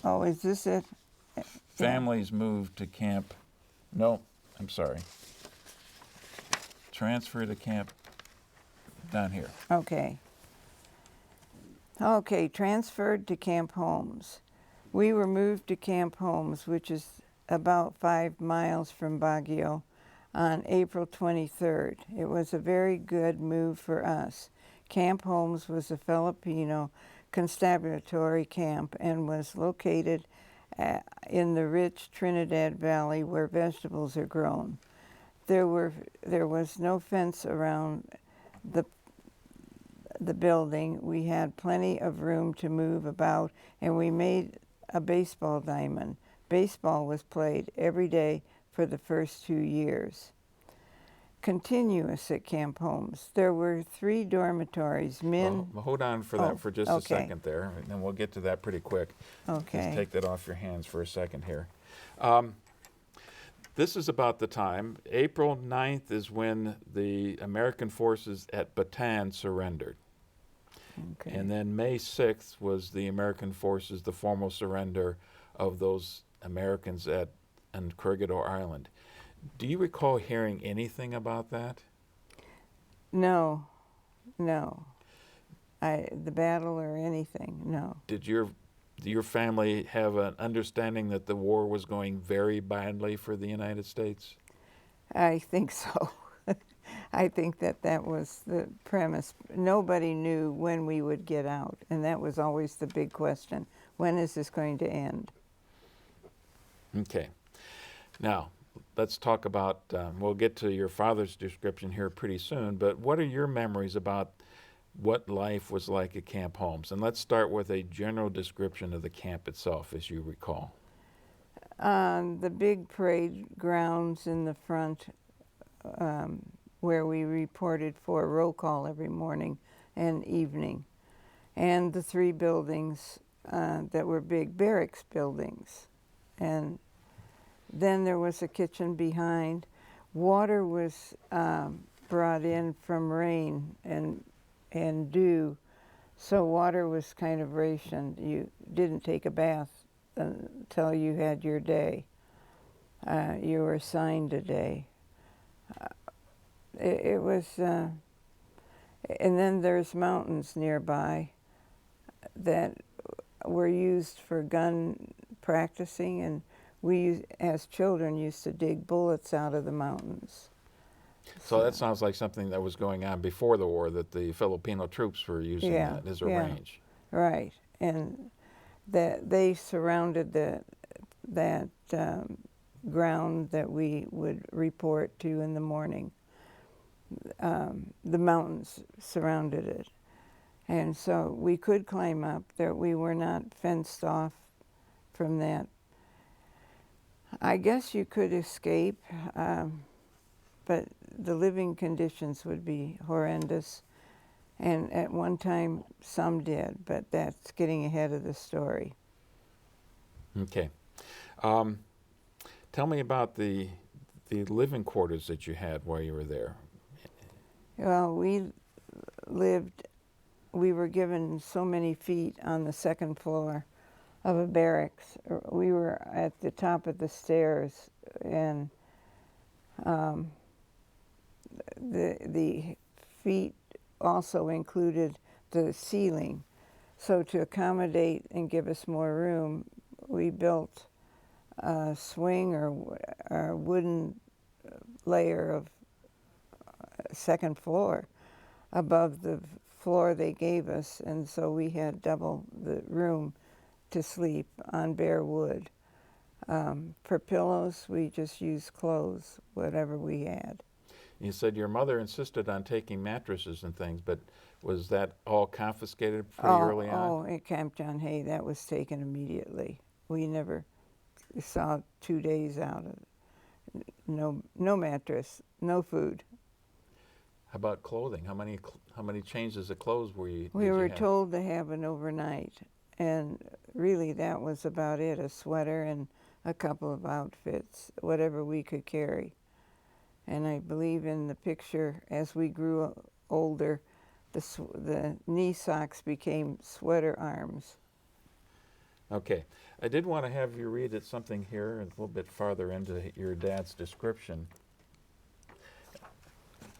Oh, is this it? Families moved to Camp... No, I'm sorry. Transfer to Camp... down here. Okay. Okay, transferred to Camp Holmes. We were moved to Camp Holmes, which is about 5 miles from Baguio, on April 23rd. It was a very good move for us. Camp Holmes was a Filipino constabulary camp and was located in the rich Trinidad Valley where vegetables are grown. There was no fence around the building. We had plenty of room to move about, and we made a baseball diamond. Baseball was played every day for the first 2 years. Continuous at Camp Holmes. There were 3 dormitories, men... Well, hold on for that for just a second there, and then we'll get to that pretty quick. Okay. Just take that off your hands for a second here. This is about the time. April 9th is when the American forces at Bataan surrendered. Okay. And then May 6th was the American forces, the formal surrender of those Americans on Corregidor Island. Do you recall hearing anything about that? No. The battle or anything, no. Did your family have an understanding that the war was going very badly for the United States? I think so. I think that was the premise. Nobody knew when we would get out, and that was always the big question. When is this going to end? Okay. Now, let's talk about, we'll get to your father's description here pretty soon, but what are your memories about what life was like at Camp Holmes? And let's start with a general description of the camp itself, as you recall. The big parade grounds in the front, where we reported for roll call every morning and evening, and the 3 buildings that were big barracks buildings. And then there was a kitchen behind. Water was brought in from rain and dew, so water was kind of rationed. You didn't take a bath until you had your day. You were assigned a day. It was, and then there's mountains nearby that were used for gun practicing, and we, as children, used to dig bullets out of the mountains. So that sounds like something that was going on before the war, that the Filipino troops were using that as a range. Right, and that they surrounded that ground that we would report to in the morning. The mountains surrounded it, and so we could climb up. There, we were not fenced off from that. I guess you could escape, but the living conditions would be horrendous. And at one time, some did, but that's getting ahead of the story. Okay. Tell me about the living quarters that you had while you were there. Well, we were given so many feet on the 2nd floor of a barracks. We were at the top of the stairs, and the feet also included the ceiling. So to accommodate and give us more room, we built a swing or a wooden layer of 2nd floor above the floor they gave us, and so we had double the room to sleep on bare wood. For pillows, we just used clothes, whatever we had. You said your mother insisted on taking mattresses and things, but was that all confiscated pretty early on? Oh, at Camp John Hay, that was taken immediately. We never saw 2 days out of it. No mattress, no food. How about clothing? How many changes of clothes were you? We were told to have an overnight, and really that was about it, a sweater and a couple of outfits, whatever we could carry. And I believe in the picture, as we grew older, the knee socks became sweater arms. Okay. I did want to have you read it something here a little bit farther into your dad's description.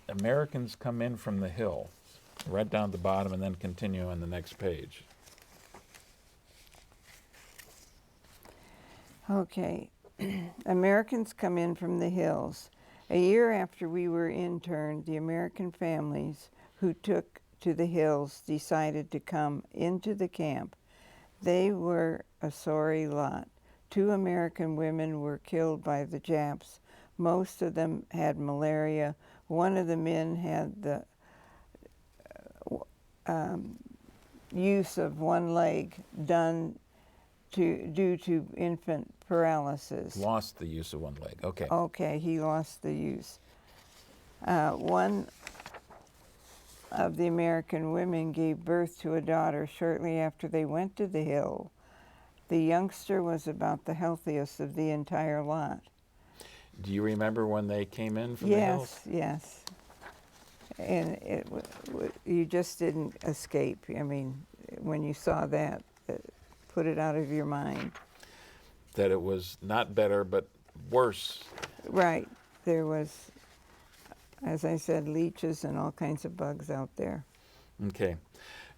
Americans come in from the hill, right down the bottom, and then continue on the next page. Okay. Americans come in from the hills. A year after we were interned, the American families who took to the hills decided to come into the camp. They were a sorry lot. 2 American women were killed by the Japs. Most of them had malaria. One of the men had the use of one leg done due to infant paralysis. Lost the use of one leg. Okay. Okay, he lost the use. One of the American women gave birth to a daughter shortly after they went to the hill. The youngster was about the healthiest of the entire lot. Do you remember when they came in from the hills? Yes. And you just didn't escape. I mean, when you saw that, put it out of your mind. That it was not better, but worse. Right. There was, as I said, leeches and all kinds of bugs out there. Okay.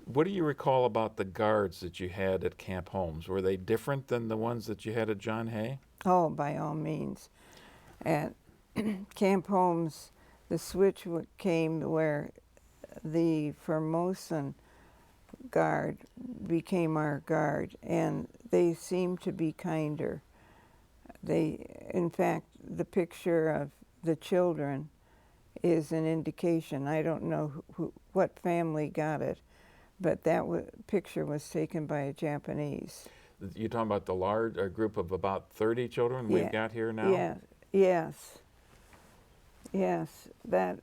What do you recall about the guards that you had at Camp Holmes? Were they different than the ones that you had at John Hay? Oh, by all means. At Camp Holmes, the switch came where the Formosan guard became our guard, and they seemed to be kinder. In fact, the picture of the children is an indication. I don't know what family got it, but that picture was taken by a Japanese. You're talking about the large group of about 30 children we've got here now? Yeah, yes. Yes, that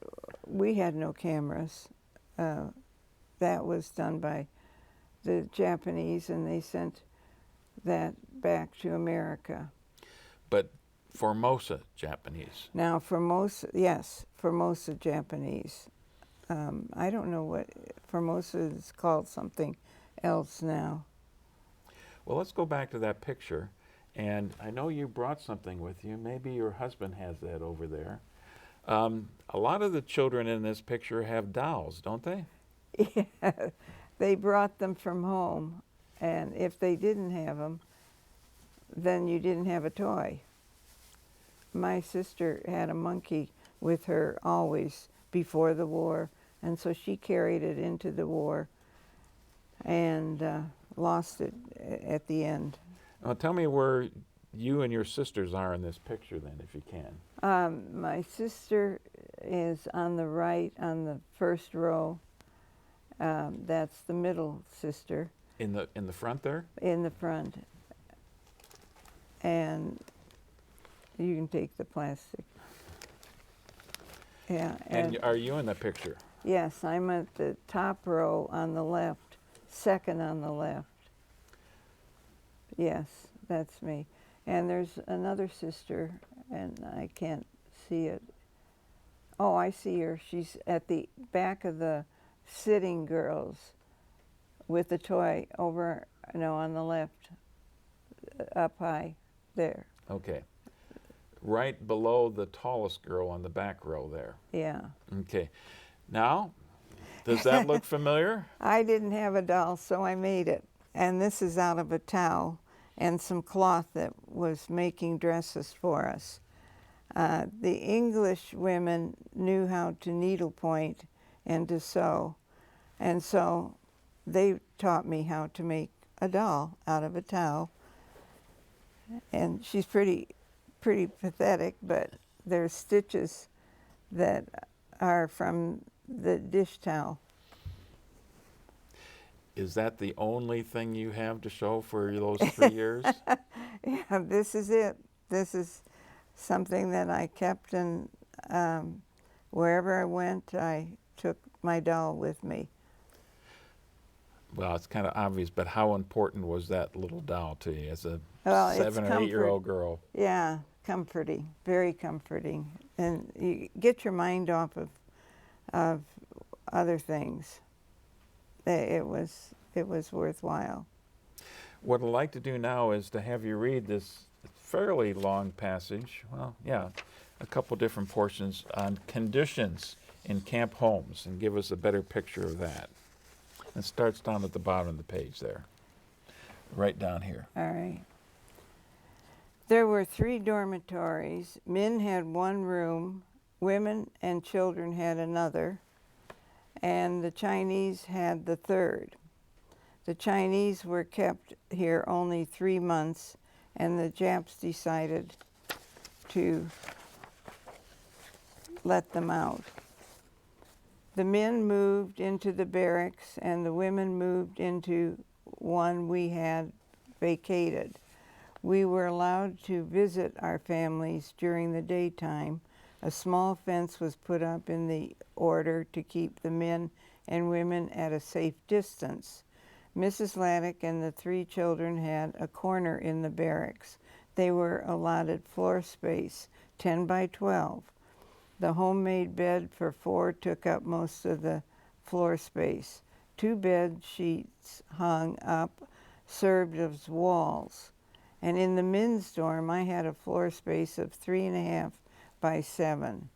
we had no cameras. That was done by the Japanese, and they sent that back to America. But Formosa Japanese. Now, Formosa, yes, Formosa Japanese. I don't know what Formosa is called, something else now. Well, let's go back to that picture. And I know you brought something with you. Maybe your husband has that over there. A lot of the children in this picture have dolls, don't they? Yeah, they brought them from home, and if they didn't have them, then you didn't have a toy. My sister had a monkey with her always before the war, and so she carried it into the war and lost it at the end. Now, tell me where you and your sisters are in this picture then, if you can. My sister is on the right, on the first row. That's the middle sister. In the front there? In the front. And you can take the plastic. Yeah. And are you in the picture? Yes, I'm at the top row on the left, second on the left. Yes, that's me. And there's another sister, and I can't see it. Oh, I see her. She's at the back of the sitting girls with the toy over, no, on the left, up high, there. Okay. Right below the tallest girl on the back row there. Yeah. Okay. Now, does that look familiar? I didn't have a doll, so I made it. And this is out of a towel and some cloth that was making dresses for us. The English women knew how to needlepoint and to sew, and so they taught me how to make a doll out of a towel. And she's pretty pathetic, but there's stitches that are from the dish towel. Is that the only thing you have to show for those 3 years? Yeah, this is it. This is something that I kept, and wherever I went, I took my doll with me. Well, it's kind of obvious, but how important was that little doll to you as a Well, 7 or 8-year-old girl? Yeah, comforting, very comforting. And you get your mind off of other things. It was worthwhile. What I'd like to do now is to have you read this fairly long passage, well, yeah, a couple different portions on conditions in Camp Holmes, and give us a better picture of that. It starts down at the bottom of the page there, right down here. All right. There were 3 dormitories. Men had 1 room, women and children had another, and the Chinese had the 3rd. The Chinese were kept here only 3 months, and the Japs decided to let them out. The men moved into the barracks, and the women moved into one we had vacated. We were allowed to visit our families during the daytime. A small fence was put up in the order to keep the men and women at a safe distance. Mrs. Ladic and the 3 children had a corner in the barracks. They were allotted floor space, 10 by 12. The homemade bed for 4 took up most of the floor space. 2 bed sheets hung up, served as walls. And in the men's dorm, I had a floor space of 3.5 by 7.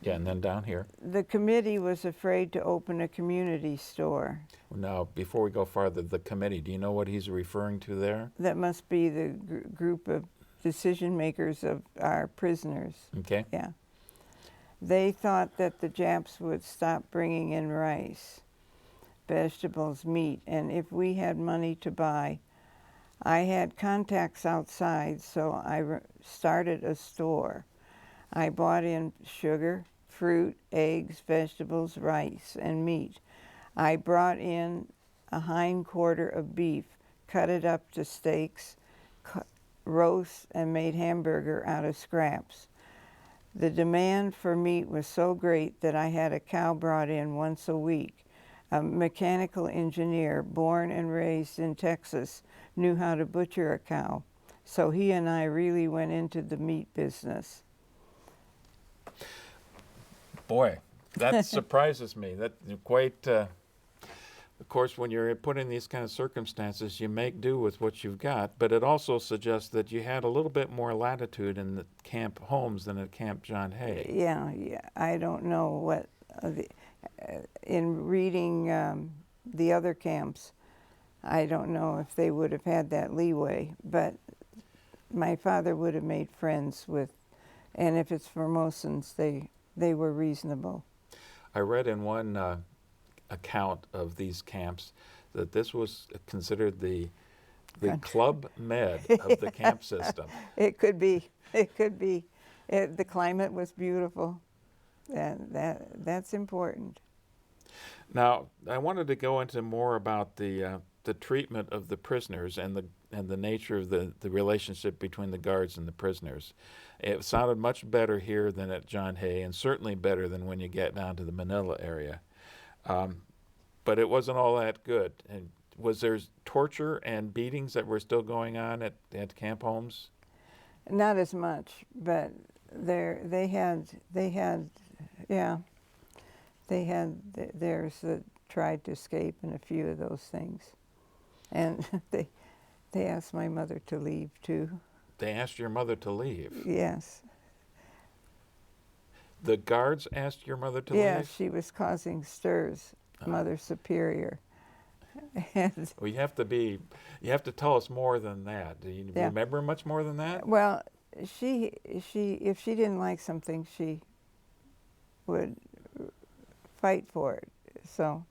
Yeah, and then down here. The committee was afraid to open a community store. Now, before we go farther, the committee, do you know what he's referring to there? That must be the group of decision makers of our prisoners. Okay. Yeah. They thought that the Japs would stop bringing in rice, vegetables, meat, and if we had money to buy, I had contacts outside, so I started a store. I bought in sugar, fruit, eggs, vegetables, rice, and meat. I brought in a hind quarter of beef, cut it up to steaks, roast, and made hamburger out of scraps. The demand for meat was so great that I had a cow brought in once a week. A mechanical engineer, born and raised in Texas, knew how to butcher a cow. So he and I really went into the meat business. Boy, that surprises me. That quite, of course, when you're put in these kind of circumstances, you make do with what you've got, but it also suggests that you had a little bit more latitude in the Camp Holmes than at Camp John Hay. Yeah. I don't know what, in reading the other camps, I don't know if they would have had that leeway, but my father would have made friends with, and if it's Formosans, they were reasonable. I read in one account of these camps that this was considered the Club Med of the camp system. It could be. It could be. The climate was beautiful. That's important. Now, I wanted to go into more about the treatment of the prisoners and the nature of the relationship between the guards and the prisoners. It sounded much better here than at John Hay, and certainly better than when you get down to the Manila area. But it wasn't all that good. And was there torture and beatings that were still going on at Camp Holmes? Not as much, but they had theirs that tried to escape and a few of those things. And they asked my mother to leave too. They asked your mother to leave? Yes. The guards asked your mother to leave? Yeah, she was causing stirs, Mother Superior. Well, you have to tell us more than that. Do you remember much more than that? Well, she if she didn't like something, she would fight for it. So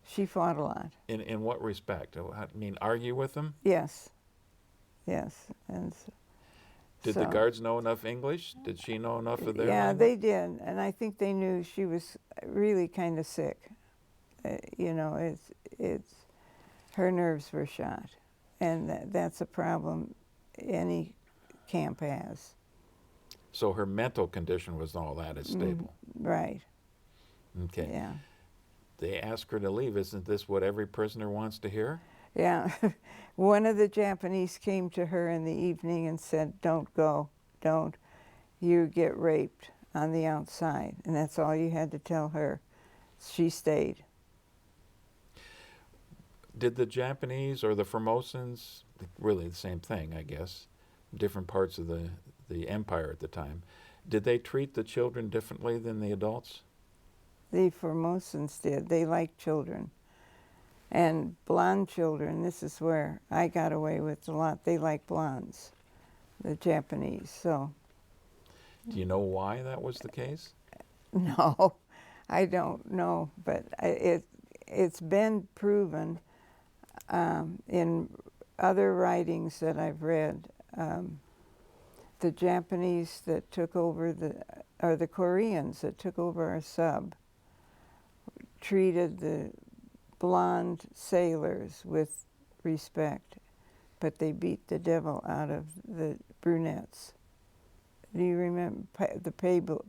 she fought a lot. In what respect? I mean, argue with them? Yes. And did the guards know enough English? Did she know enough of their Yeah, language? they did, and I think they knew she was really kind of sick. It's her nerves were shot, and that's a problem any camp has. So her mental condition was all that is stable. Right. Okay. Yeah. They asked her to leave. Isn't this what every prisoner wants to hear? Yeah. One of the Japanese came to her in the evening and said, "Don't go. Don't. You get raped on the outside." And that's all you had to tell her. She stayed. Did the Japanese or the Formosans, really the same thing, I guess, different parts of the empire at the time, did they treat the children differently than the adults? The Formosans did. They liked children. And blonde children, this is where I got away with a lot. They like blondes, the Japanese, so. Do you know why that was the case? No, I don't know, but it's been proven in other writings that I've read. The Japanese that took over or the Koreans that took over our sub treated the blonde sailors with respect, but they beat the devil out of the brunettes. Do you remember the Pueblo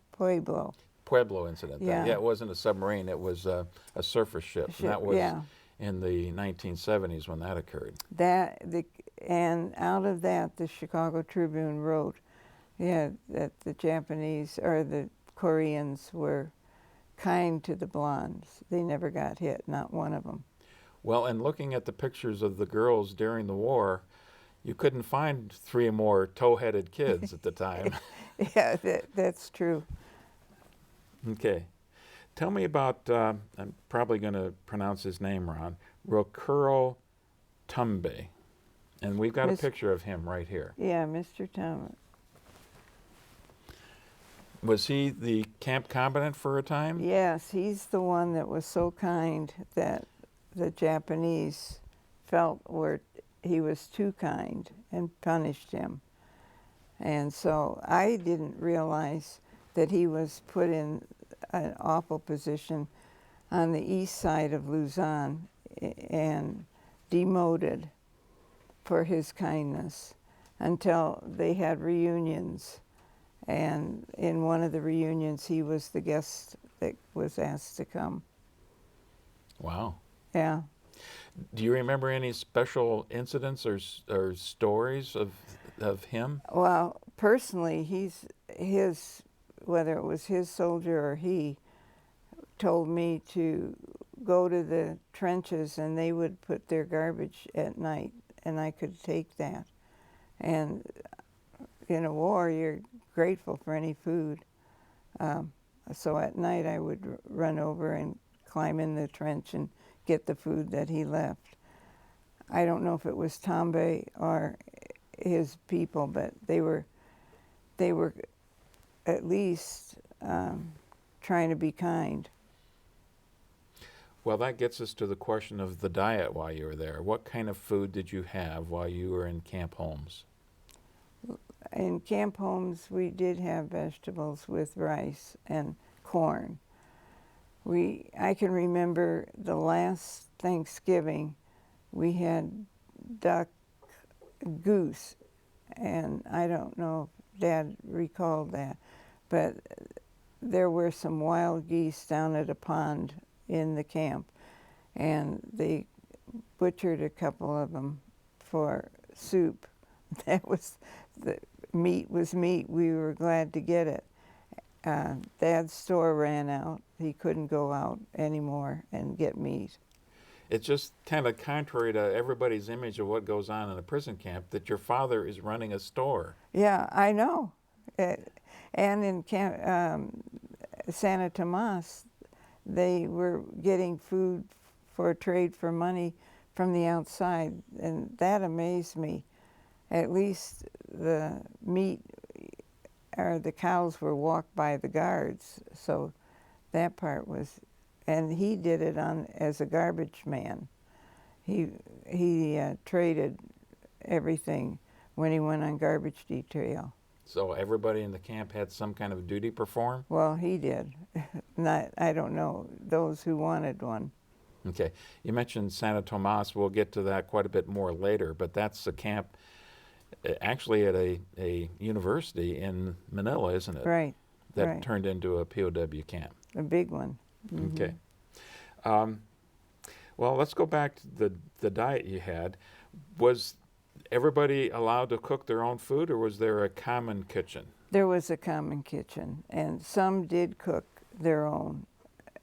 incident. Yeah. It wasn't a submarine, it was a surface ship. And that was in the 1970s when that occurred. And out of that, the Chicago Tribune wrote, that the Japanese or the Koreans were kind to the blondes. They never got hit, not one of them. Well, and looking at the pictures of the girls during the war, you couldn't find 3 more tow-headed kids at the time. Yeah, that's true. Okay. Tell me about, I'm probably going to pronounce his name wrong, Rokuro Tumbe. And we've got a Miss- picture of him right here. Yeah, Mr. Thomas. Was he the camp commandant for a time? Yes, he's the one that was so kind that the Japanese felt he was too kind and punished him. And so I didn't realize that he was put in an awful position on the east side of Luzon and demoted for his kindness until they had reunions. And in one of the reunions, he was the guest that was asked to come. Wow. Yeah. Do you remember any special incidents or stories of him? Well, personally, whether it was his soldier or he, told me to go to the trenches and they would put their garbage at night and I could take that. And in a war, you're grateful for any food. So at night I would run over and climb in the trench and get the food that he left. I don't know if it was Tambe or his people, but they were at least trying to be kind. Well, that gets us to the question of the diet while you were there. What kind of food did you have while you were in Camp Holmes? In Camp Holmes, we did have vegetables with rice and corn. I can remember the last Thanksgiving, we had goose, and I don't know if Dad recalled that, but there were some wild geese down at a pond in the camp, and they butchered a couple of them for soup. That was, the meat was meat. We were glad to get it. Dad's store ran out. He couldn't go out anymore and get meat. It's just kind of contrary to everybody's image of what goes on in a prison camp that your father is running a store. Yeah, I know. And in Santa Tomas, they were getting food for trade for money from the outside, and that amazed me. At least the meat or the cows were walked by the guards, so that part was, and he did it as a garbage man. He traded everything when he went on garbage detail. So everybody in the camp had some kind of duty perform? Well, he did. I don't know, those who wanted one. Okay. You mentioned Santa Tomas. We'll get to that quite a bit more later, but that's a camp actually at a university in Manila, isn't it? Right. That right. turned into a POW camp. A big one. Mm-hmm. Okay. Well, let's go back to the diet you had. Was everybody allowed to cook their own food, or was there a common kitchen? There was a common kitchen, and some did cook their own.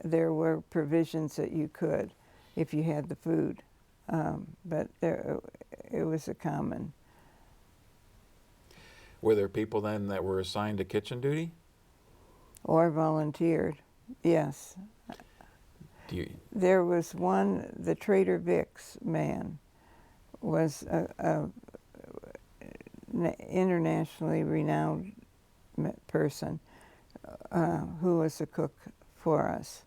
There were provisions that you could if you had the food, but it was a common. Were there people then that were assigned to kitchen duty? Or volunteered, yes. There was one, the Trader Vic's man was a internationally renowned person who was a cook for us.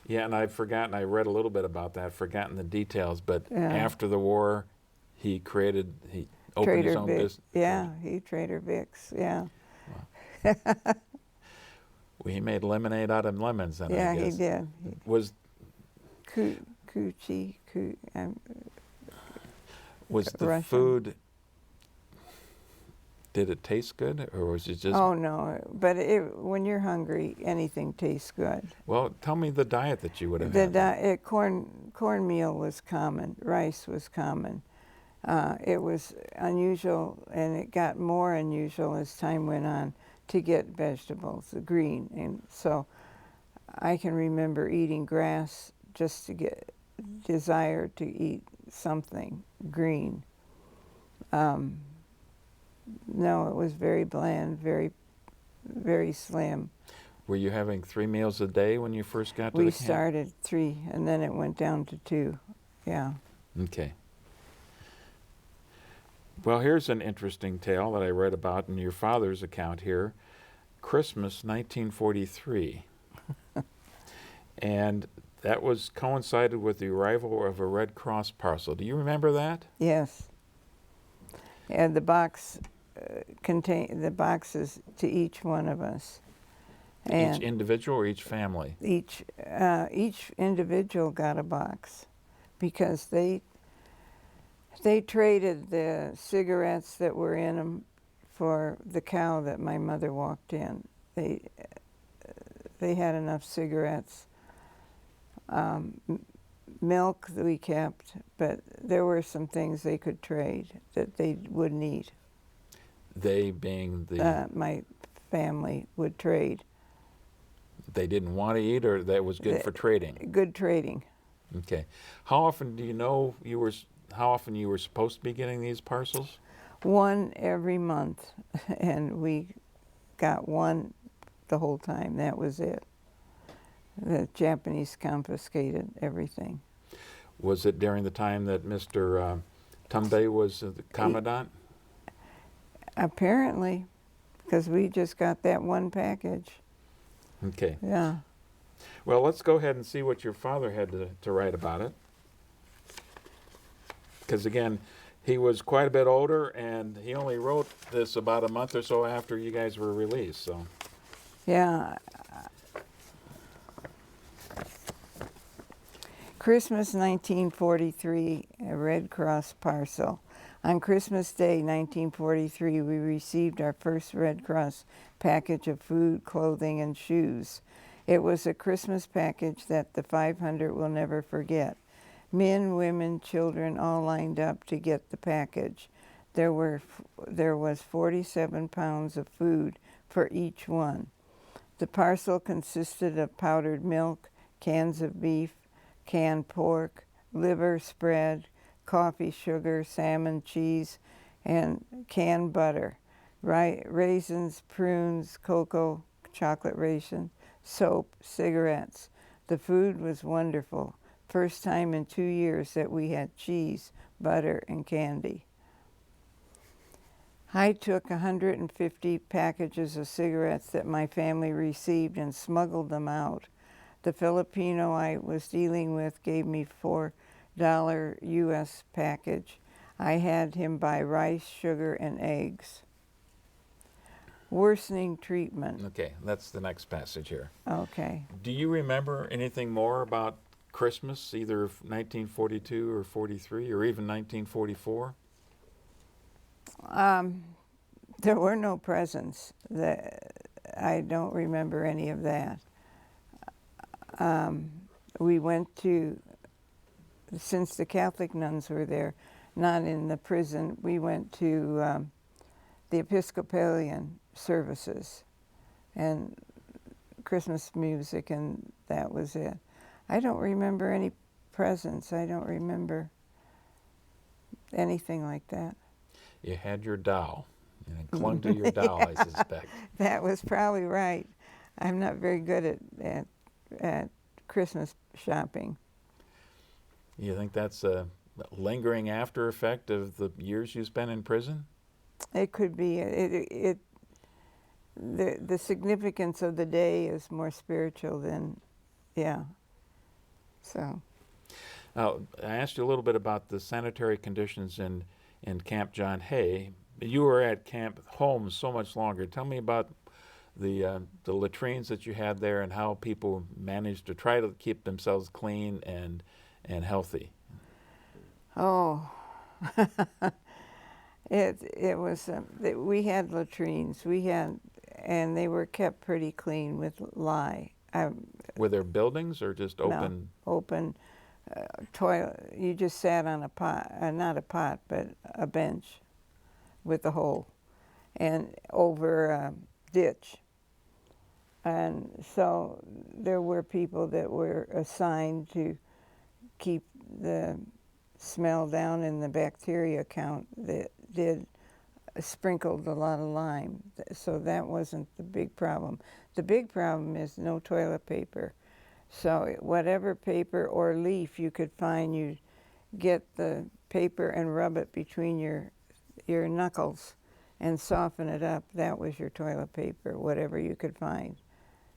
Yeah, and I've forgotten, I read a little bit about that, forgotten the details, but Yeah. after the war, he opened Trader his own Vic. business. Yeah, he Trader Vic's, yeah. Wow. Well, he made lemonade out of lemons then, Yeah, I guess. he did. Was Koucky, was the Russian. food, did it taste good, or was it just... Oh, no, but when you're hungry, anything tastes good. Well, tell me the diet that you would have had. Cornmeal was common, rice was common. It was unusual, and it got more unusual as time went on, to get vegetables, the green. And so I can remember eating grass just to get desire to eat something green. No, it was very bland, very, very slim. Were you having 3 meals a day when you first got to the We camp? started 3, and then it went down to 2, yeah. Okay. Well, here's an interesting tale that I read about in your father's account here. Christmas 1943. And that was coincided with the arrival of a Red Cross parcel. Do you remember that? Yes. And the box contain the boxes to each one of us. And Each individual or each family? each individual got a box because they traded the cigarettes that were in them for the cow that my mother walked in. They had enough cigarettes. Milk that we kept, but there were some things they could trade that they wouldn't eat. They being the... my family would trade. They didn't want to eat, or that was good for trading? Good trading. Okay. How often do you know how often you were supposed to be getting these parcels? One every month, and we got one the whole time. That was it. The Japanese confiscated everything. Was it during the time that Mr. Tumbe was the commandant? Apparently, because we just got that one package. Okay. Yeah. Well, let's go ahead and see what your father had to write about it. Because again, he was quite a bit older, and he only wrote this about a month or so after you guys were released. So. Yeah. Christmas 1943, a Red Cross parcel. On Christmas Day 1943, we received our first Red Cross package of food, clothing, and shoes. It was a Christmas package that the 500 will never forget. Men, women, children all lined up to get the package. There was 47 pounds of food for each one. The parcel consisted of powdered milk, cans of beef, canned pork, liver spread, coffee, sugar, salmon, cheese, and canned butter, raisins, prunes, cocoa, chocolate ration, soap, cigarettes. The food was wonderful. First time in 2 years that we had cheese, butter, and candy. I took 150 packages of cigarettes that my family received and smuggled them out. The Filipino I was dealing with gave me $4 U.S. package. I had him buy rice, sugar, and eggs. Worsening treatment. Okay, that's the next passage here. Okay. Do you remember anything more about Christmas, either 1942 or 43, or even 1944? There were no presents. I don't remember any of that. We went to, since the Catholic nuns were there, not in the prison, we went to the Episcopalian services and Christmas music, and that was it. I don't remember any presents. I don't remember anything like that. You had your doll, and clung to your doll, I suspect. That was probably right. I'm not very good at Christmas shopping. You think that's a lingering after effect of the years you spent in prison? It could be. The significance of the day is more spiritual than, yeah. So. Now, I asked you a little bit about the sanitary conditions in Camp John Hay. You were at Camp Holmes so much longer. Tell me about the latrines that you had there and how people managed to try to keep themselves clean and healthy. Oh, it was. We had latrines. And they were kept pretty clean with lye. Were there buildings or just open? No, open toilet. You just sat on a pot, not a pot, but a bench with a hole, and over a ditch. And so there were people that were assigned to keep the smell down and the bacteria count that did sprinkled a lot of lime. So that wasn't the big problem. The big problem is no toilet paper. So whatever paper or leaf you could find, you'd get the paper and rub it between your your knuckles and soften it up. That was your toilet paper, whatever you could find,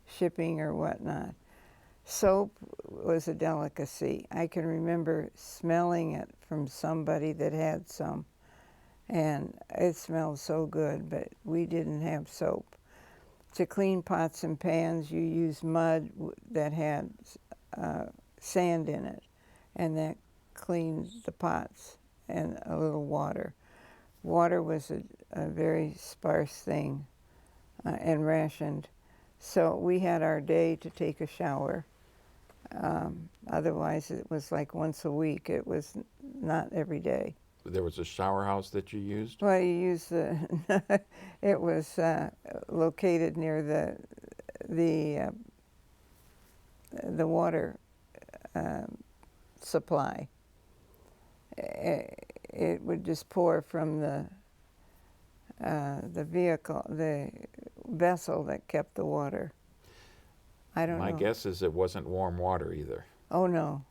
shipping or whatnot. Soap was a delicacy. I can remember smelling it from somebody that had some, and it smelled so good, but we didn't have soap. To clean pots and pans, you used mud that had sand in it, and that cleaned the pots, and a little water. Water was a very sparse thing and rationed. So we had our day to take a shower. Otherwise, it was like once a week. It was not every day. There was a shower house that you used? Well, you use the. It was located near the water supply. It would just pour from the vehicle, the vessel that kept the water. I don't know. My guess is it wasn't warm water either. Oh no,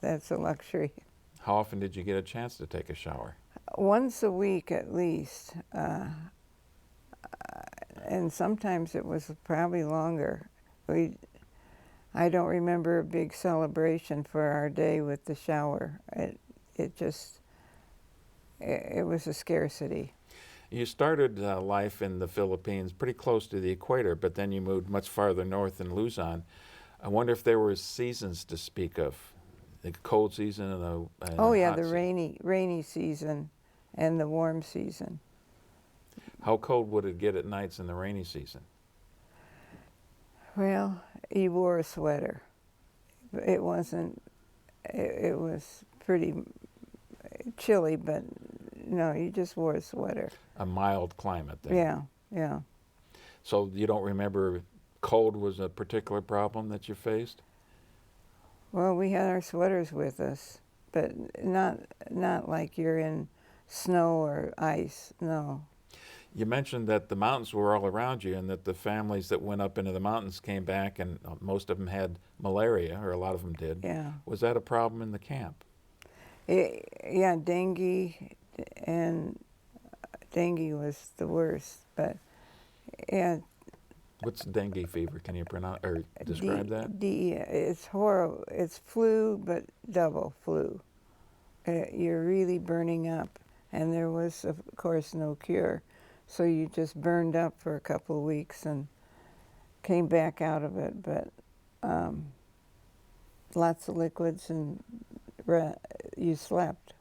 that's a luxury. How often did you get a chance to take a shower? Once a week at least, and sometimes it was probably longer. I don't remember a big celebration for our day with the shower. It was a scarcity. You started life in the Philippines pretty close to the equator, but then you moved much farther north in Luzon. I wonder if there were seasons to speak of, the cold season and the Oh yeah, hot the season. rainy season and the warm season. How cold would it get at nights in the rainy season? Well, you wore a sweater. It wasn't. It was pretty chilly, but no, you just wore a sweater. A mild climate then. Yeah, yeah. So you don't remember cold was a particular problem that you faced? Well, we had our sweaters with us, but not like you're in snow or ice. No. You mentioned that the mountains were all around you and that the families that went up into the mountains came back and most of them had malaria, or a lot of them did. Yeah. Was that a problem in the camp? Yeah, dengue, and dengue was the worst. But yeah. What's dengue fever? Can you pronounce or describe that? It's horrible. It's flu, but double flu. You're really burning up, and there was, of course, no cure. So you just burned up for a couple of weeks and came back out of it. But lots of liquids, and you slept.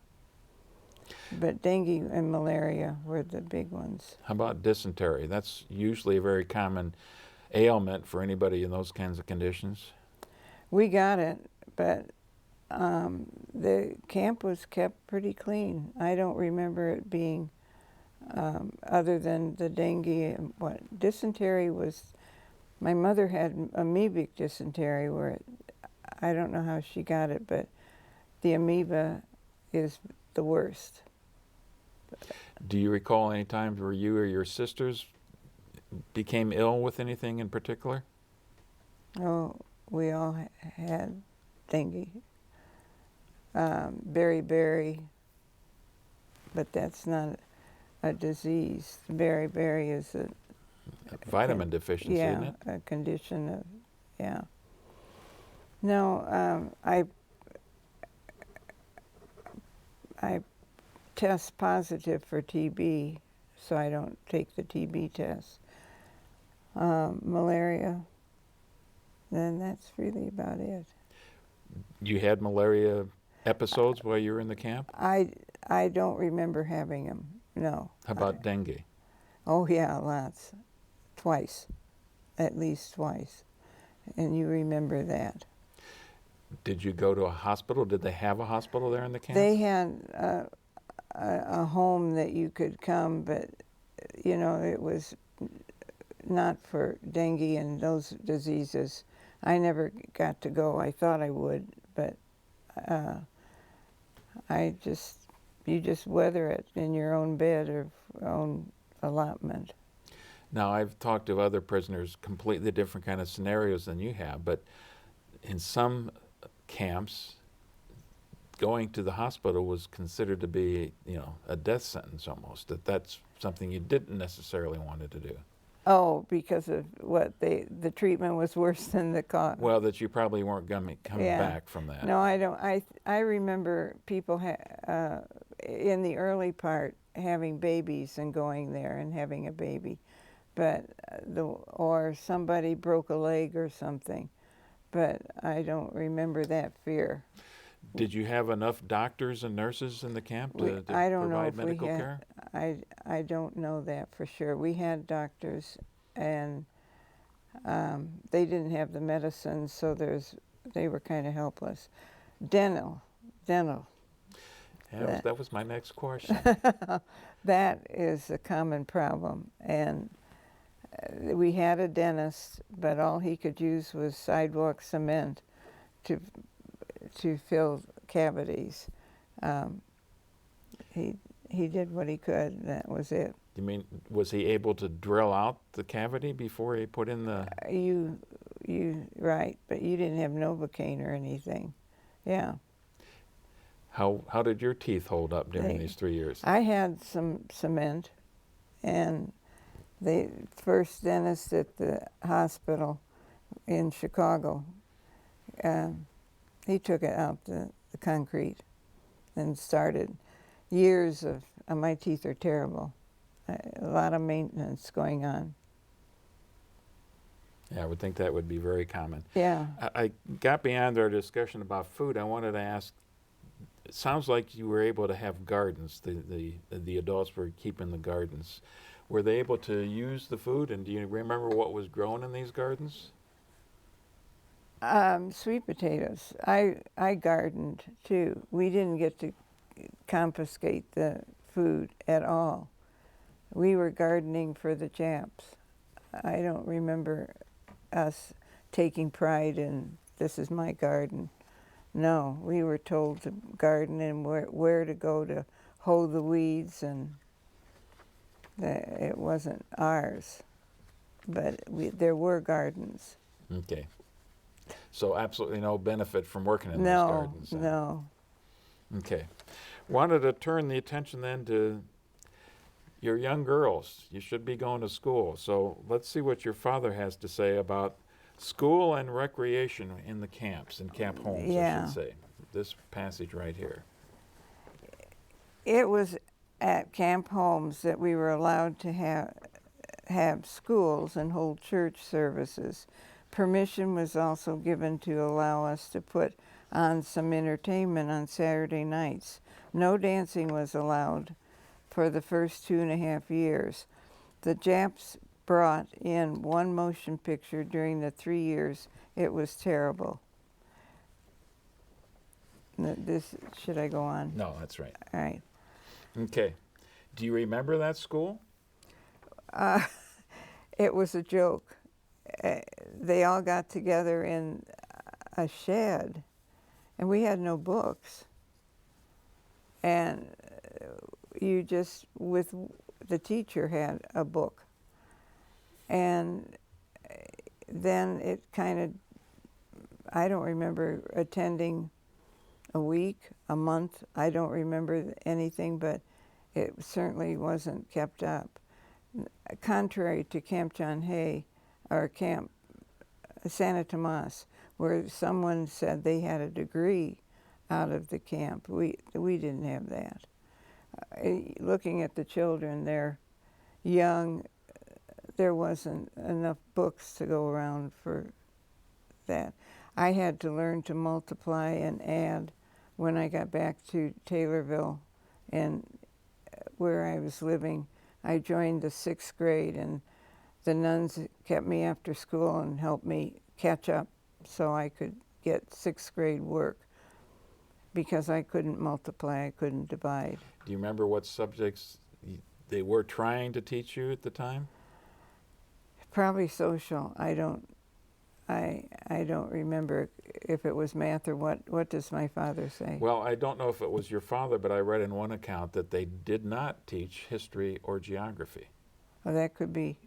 But dengue and malaria were the big ones. How about dysentery? That's usually a very common ailment for anybody in those kinds of conditions. We got it, but the camp was kept pretty clean. I don't remember it being, other than the dengue and what. Dysentery was, my mother had amoebic dysentery where I don't know how she got it, but the amoeba is the worst. Do you recall any times where you or your sisters became ill with anything in particular? Oh, we all had dengue. Beriberi, but that's not a disease. Beriberi is a vitamin deficiency, yeah, isn't it? a condition of, yeah. No, I test positive for TB, so I don't take the TB test. Malaria, then that's really about it. You had malaria episodes while you were in the camp? I don't remember having them, no. How about dengue? Oh yeah, lots. Twice, at least twice. And you remember that. Did you go to a hospital? Did they have a hospital there in the camp? They had a home that you could come, but you know, it was not for dengue and those diseases. I never got to go. I thought I would, but you just weather it in your own bed or own allotment. Now, I've talked to other prisoners, completely different kind of scenarios than you have, but in some camps, going to the hospital was considered to be, a death sentence almost, that's something you didn't necessarily wanted to do. Oh, because of what the treatment was worse than the cause. Well, that you probably weren't coming Yeah. back from that. No, I don't. I remember people in the early part having babies and going there and having a baby, but or somebody broke a leg or something, but I don't remember that fear. Did you have enough doctors and nurses in the camp to I don't know provide if medical we had. care? I don't know that for sure. We had doctors, and they didn't have the medicine, so they were kind of helpless. Dental. Yeah, that was my next question. That is a common problem, and we had a dentist, but all he could use was sidewalk cement to fill cavities. He did what he could, and that was it. You mean, was he able to drill out the cavity before he put in the... You right, but you didn't have Novocaine or anything. Yeah. How did your teeth hold up during these 3 years? I had some cement, and the first dentist at the hospital in Chicago, he took it out the concrete and started years of my teeth are terrible. A lot of maintenance going on. Yeah, I would think that would be very common. Yeah. I got beyond our discussion about food. I wanted to ask, it sounds like you were able to have gardens. The adults were keeping the gardens. Were they able to use the food, and do you remember what was grown in these gardens? Sweet potatoes. I gardened too. We didn't get to confiscate the food at all. We were gardening for the Japs. I don't remember us taking pride in, this is my garden. No, we were told to garden and where to go to hoe the weeds, and it wasn't ours. But there were gardens. Okay. So absolutely no benefit from working in those gardens. No. Okay. Wanted to turn the attention then to your young girls. You should be going to school. So let's see what your father has to say about school and recreation in the camps, in Camp Holmes, Yeah. I should say. This passage right here. It was at Camp Holmes that we were allowed to have schools and hold church services. Permission was also given to allow us to put on some entertainment on Saturday nights. No dancing was allowed for the first 2.5 years. The Japs brought in one motion picture during the 3 years. It was terrible. Should I go on? No, that's right. All right. Okay. Do you remember that school? It was a joke. They all got together in a shed, and we had no books. And the teacher had a book. And then it kind of, I don't remember attending a week, a month. I don't remember anything, but it certainly wasn't kept up. Contrary to Camp John Hay, or Camp Santa Tomas, where someone said they had a degree out of the camp. We didn't have that. Looking at the children, they're young. There wasn't enough books to go around for that. I had to learn to multiply and add when I got back to Taylorville, and where I was living. I joined the 6th grade, and the nuns kept me after school and helped me catch up so I could get 6th grade work, because I couldn't multiply, I couldn't divide. Do you remember what subjects they were trying to teach you at the time? Probably social. I don't remember if it was math or what. What does my father say? Well, I don't know if it was your father, but I read in one account that they did not teach history or geography. Well, that could be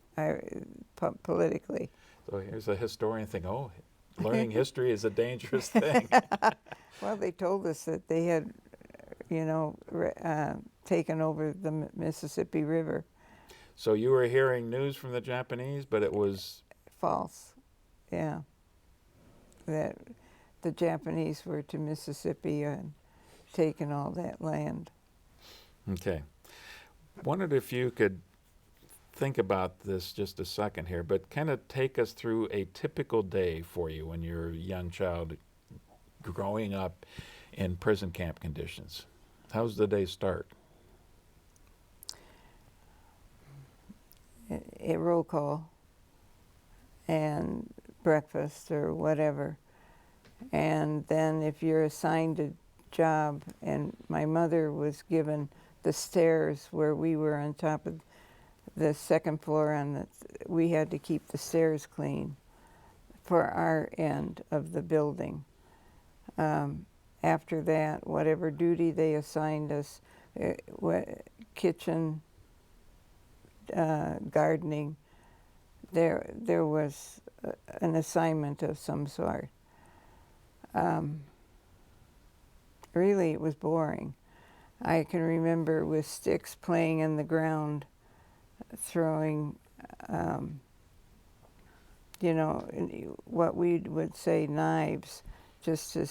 politically. So here's a historian thinking, oh, Learning history is a dangerous thing. Well, they told us that they had, taken over the Mississippi River. So you were hearing news from the Japanese, but it was... False. Yeah. That the Japanese were to Mississippi and taken all that land. Okay. Wondered if you could think about this just a second here, but kind of take us through a typical day for you when you're a young child growing up in prison camp conditions. How's the day start? A roll call and breakfast or whatever. And then if you're assigned a job, and my mother was given the stairs where we were on top of the second floor, we had to keep the stairs clean for our end of the building. After that, whatever duty they assigned us, kitchen, gardening, there was an assignment of some sort. Really, it was boring. I can remember with sticks playing in the ground, throwing, what we would say knives, just to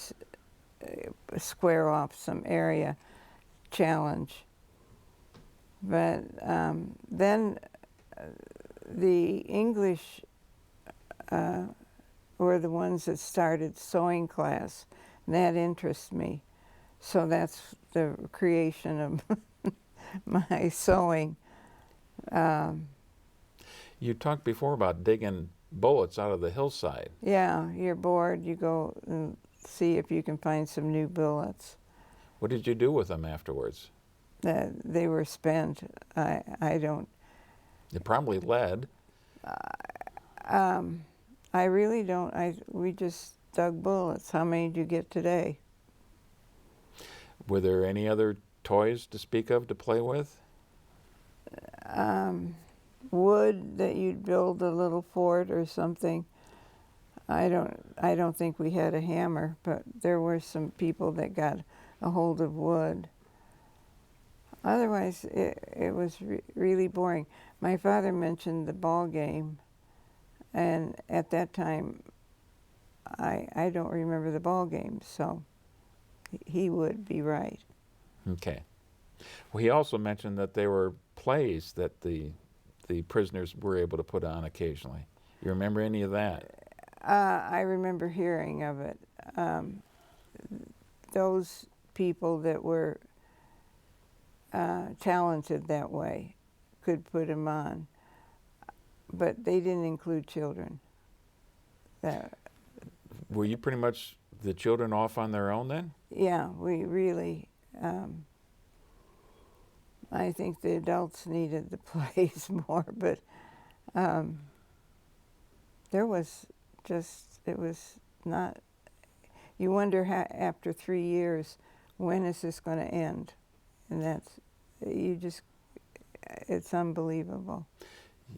square off some area, challenge. But then the English were the ones that started sewing class, and that interests me. So that's the creation of my sewing. You talked before about digging bullets out of the hillside. Yeah, you're bored, you go and see if you can find some new bullets. What did you do with them afterwards? They were spent. I don't... They probably lead. I really don't. We just dug bullets. How many did you get today? Were there any other toys to speak of to play with? Wood that you'd build a little fort or something. I don't think we had a hammer, but there were some people that got a hold of wood. Otherwise, it was really boring. My father mentioned the ball game, and at that time, I don't remember the ball game, so he would be right. Okay. Well, he also mentioned that there were plays that the prisoners were able to put on occasionally. You remember any of that? I remember hearing of it. Those people that were talented that way could put them on, but they didn't include children. Were you pretty much the children off on their own then? Yeah, we really, I think the adults needed the plays more, but there was just, it was not, you wonder how, after 3 years, when is this going to end? And that's, it's unbelievable.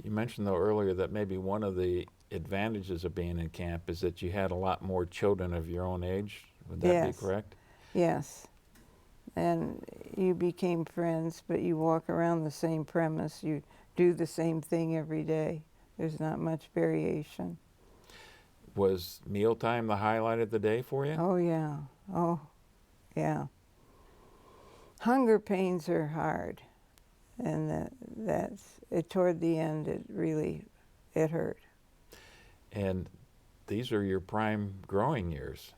You mentioned, though, earlier that maybe one of the advantages of being in camp is that you had a lot more children of your own age. Would that be correct? Yes. And you became friends, but you walk around the same premise. You do the same thing every day. There's not much variation. Was mealtime the highlight of the day for you? Oh, yeah. Oh, yeah. Hunger pains are hard. And toward the end, it hurt. And these are your prime growing years.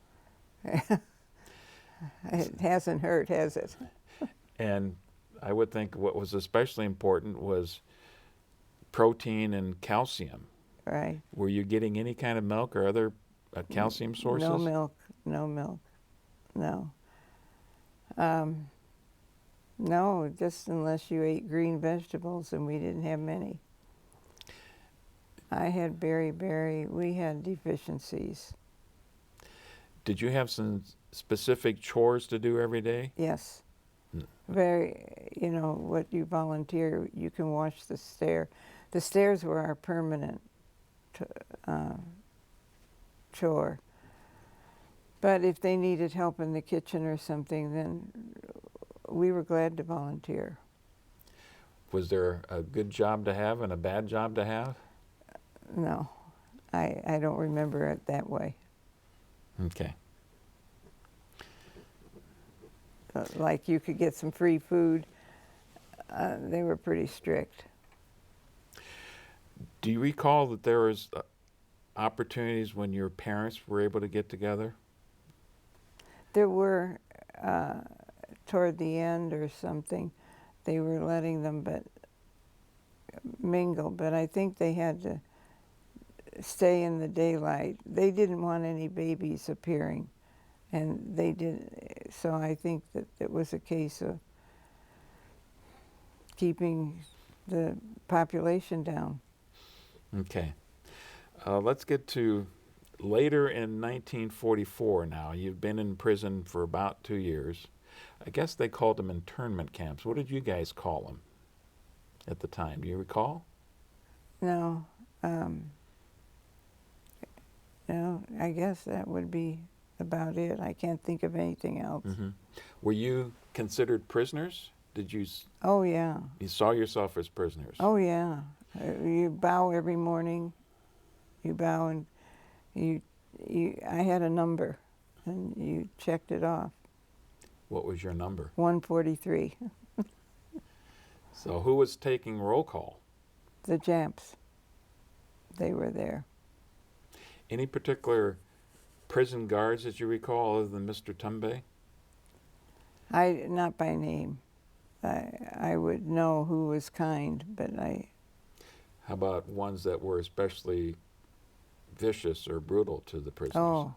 It hasn't hurt, has it? And I would think what was especially important was protein and calcium. Right. Were you getting any kind of milk or other calcium sources? No milk, no milk, no. No, just unless you ate green vegetables, and we didn't have many. I had beriberi. We had deficiencies. Did you have some specific chores to do every day? Yes. What you volunteer, you can wash the stair. The stairs were our permanent chore. But if they needed help in the kitchen or something, then we were glad to volunteer. Was there a good job to have and a bad job to have? No, I don't remember it that way. Okay. Like you could get some free food. They were pretty strict. Do you recall that there was opportunities when your parents were able to get together? There were, toward the end or something, they were letting them mingle, but I think they had to stay in the daylight. They didn't want any babies appearing, and they did. So I think that it was a case of keeping the population down. Okay. Let's get to later in 1944 now. You've been in prison for about 2 years. I guess they called them internment camps. What did you guys call them at the time? Do you recall? No, no, I guess that would be about it. I can't think of anything else. Mm-hmm. Were you considered prisoners? Did you? Oh yeah. You saw yourself as prisoners? Oh yeah. You bow every morning. You bow and I had a number, and you checked it off. What was your number? 143. So who was taking roll call? The Japs. They were there. Any particular prison guards that you recall other than Mr. Tumbe? Not by name. I would know who was kind, but How about ones that were especially vicious or brutal to the prisoners? Oh,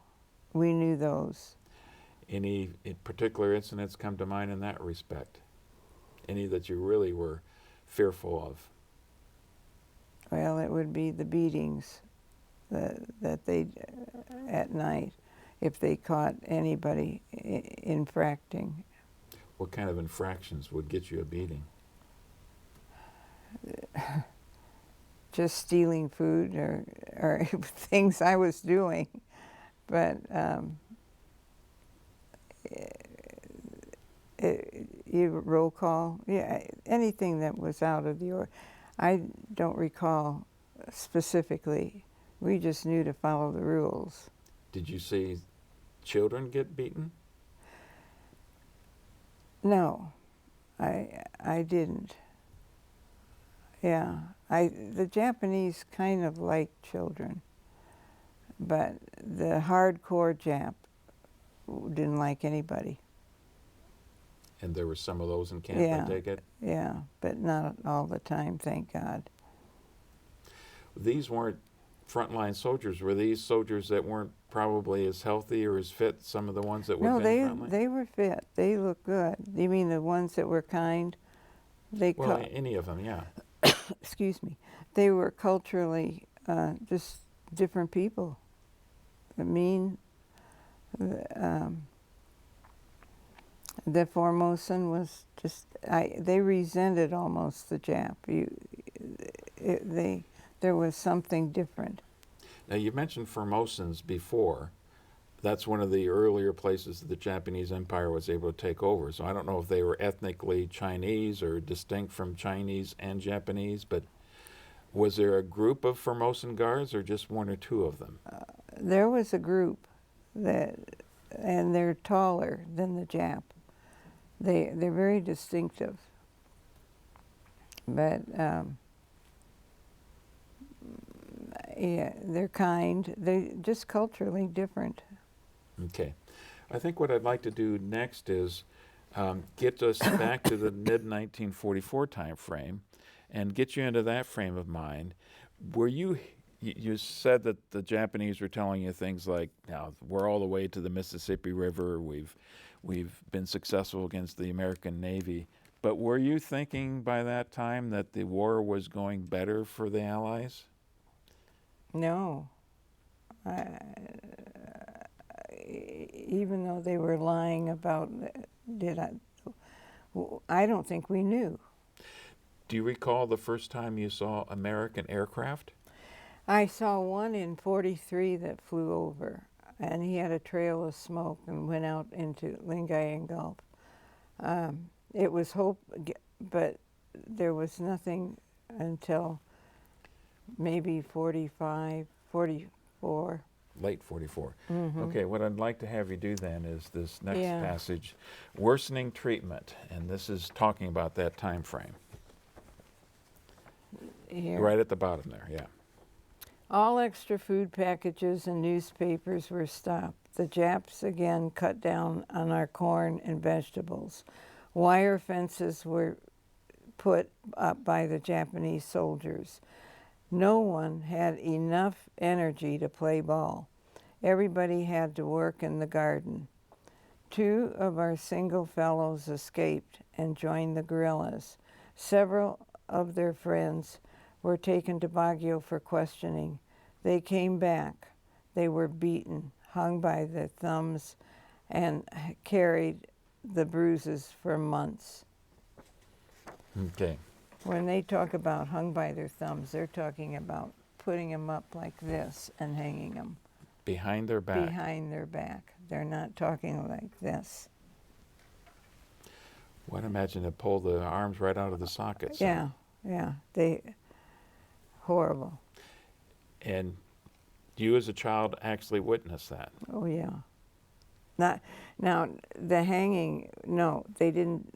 we knew those. Any particular incidents come to mind in that respect? Any that you really were fearful of? Well, it would be the beatings that they at night if they caught anybody infracting. What kind of infractions would get you a beating? Just stealing food or things I was doing. But you roll call, yeah, anything that was out of the order. I don't recall specifically. We just knew to follow the rules. Did you see children get beaten? No, I didn't. Yeah, the Japanese kind of liked children, but the hardcore Jap didn't like anybody. And there were some of those in camp, Yeah. I take it? Yeah, but not all the time, thank God. These weren't frontline soldiers. Were these soldiers that weren't probably as healthy or as fit, some of the ones that would No, have been frontline? they were fit. They looked good. You mean the ones that were kind? Well, any of them, yeah. Excuse me. They were culturally just different people. The Formosan was just, they resented almost the Jap. There was something different. Now, you mentioned Formosans before. That's one of the earlier places that the Japanese Empire was able to take over. So I don't know if they were ethnically Chinese or distinct from Chinese and Japanese, but was there a group of Formosan guards or just one or two of them? There was a group and they're taller than the Jap. They're very distinctive. But yeah, they're kind. They're just culturally different. Okay. I think what I'd like to do next is get us back to the mid-1944 time frame and get you into that frame of mind. Were you said that the Japanese were telling you things like, now, we're all the way to the Mississippi River, we've been successful against the American Navy, but were you thinking by that time that the war was going better for the Allies? No. Even though they were lying about I don't think we knew. Do you recall the first time you saw American aircraft? I saw one in 43 that flew over, and he had a trail of smoke and went out into Lingayen Gulf. It was hope, but there was nothing until maybe 45, 44. Late 44. Mm-hmm. Okay, what I'd like to have you do then is this next Yeah. passage, worsening treatment, and this is talking about that time frame. Here. Right at the bottom there, yeah. All extra food packages and newspapers were stopped. The Japs again cut down on our corn and vegetables. Wire fences were put up by the Japanese soldiers. No one had enough energy to play ball. Everybody had to work in the garden. 2 of our single fellows escaped and joined the guerrillas. Several of their friends were taken to Baguio for questioning. They came back. They were beaten, hung by their thumbs, and carried the bruises for months. Okay. When they talk about hung by their thumbs, they're talking about putting them up like this and hanging them Behind their back. behind their back. They're not talking like this. Well, I'd imagine to pull the arms right out of the sockets. Yeah, yeah. Horrible. And you as a child actually witnessed that. Oh yeah. Not now the hanging. No, they didn't.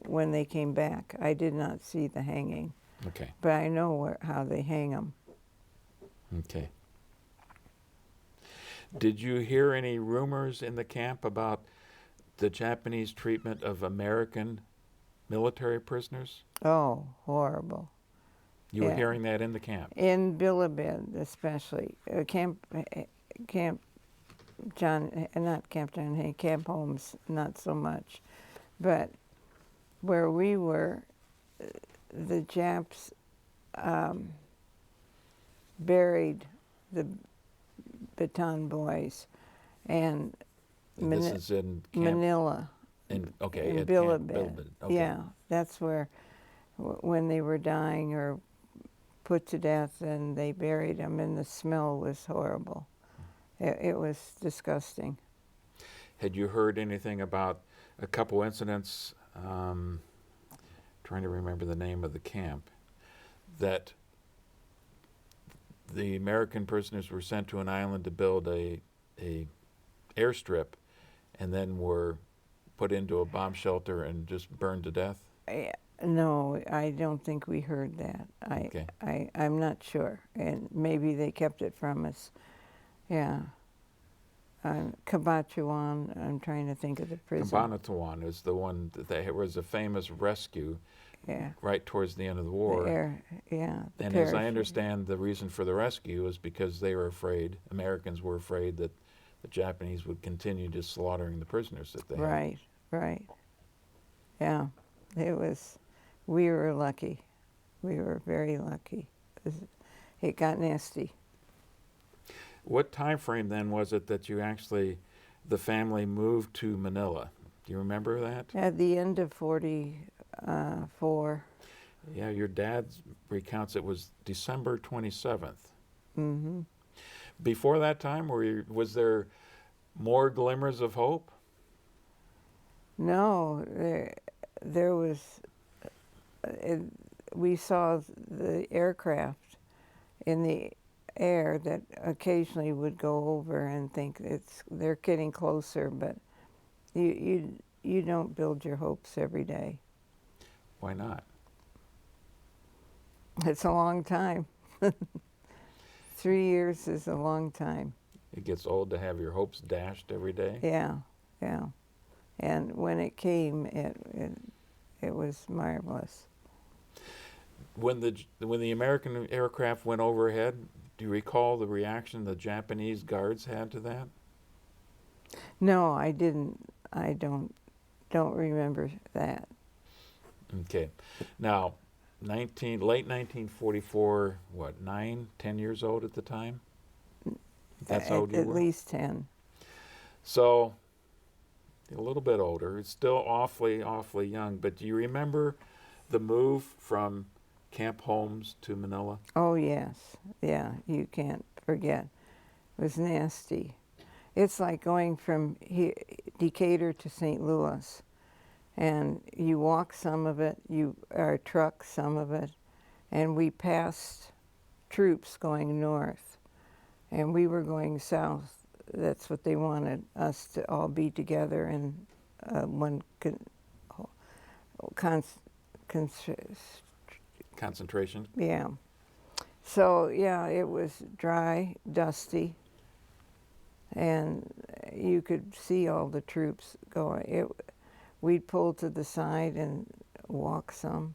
When they came back, I did not see the hanging, Okay. but I know how they hang them. Okay. Did you hear any rumors in the camp about the Japanese treatment of American military prisoners? Oh, horrible. You were Yeah. hearing that in the camp? In Bilibid, especially Camp John, not Camp John Hay, Camp Holmes, not so much, but where we were, the Japs buried the Baton boys, and This is in camp? Manila. Okay, in at Bilibid. Camp Bilibid. Okay. Yeah, that's where when they were dying or put to death, and they buried them, and the smell was horrible. It was disgusting. Had you heard anything about a couple incidents, trying to remember the name of the camp, that the American prisoners were sent to an island to build a airstrip and then were put into a bomb shelter and just burned to death? No, I don't think we heard that. Okay. I'm not sure, and maybe they kept it from us. Yeah. Cabachuan, I'm trying to think of the prison. Cabanatuan is the one that there was a famous rescue Yeah. right towards the end of the war. The And as I parachute. understand, the reason for the rescue is because they were afraid, Americans were afraid that the Japanese would continue just slaughtering the prisoners that they had. Right, right. Yeah, we were lucky. We were very lucky. It got nasty. What time frame then was it that the family moved to Manila? Do you remember that? At the end of 44. Yeah, your dad recounts it was December 27th. Mm-hmm. Before that time, was there more glimmers of hope? No, there was. We saw the aircraft in the air that occasionally would go over and think they're getting closer, but you don't build your hopes every day. Why not? It's a long time. 3 years is a long time. It gets old to have your hopes dashed every day? Yeah, yeah. And when it came, it was marvelous. When the American aircraft went overhead, do you recall the reaction the Japanese guards had to that? No, I didn't. I don't remember that. Okay. Now, late 1944, what, 10 years old at the time? That's how old you At were? least 10. So, a little bit older. It's still awfully, awfully young. But do you remember the move from Camp Holmes to Manila? Oh, yes. Yeah, you can't forget. It was nasty. It's like going from Decatur to St. Louis. And you walk some of it, or truck some of it, and we passed troops going north. And we were going south. That's what they wanted, us to all be together in one Concentration? yeah. So, yeah, it was dry, dusty, and you could see all the troops going. We'd pull to the side and walk some.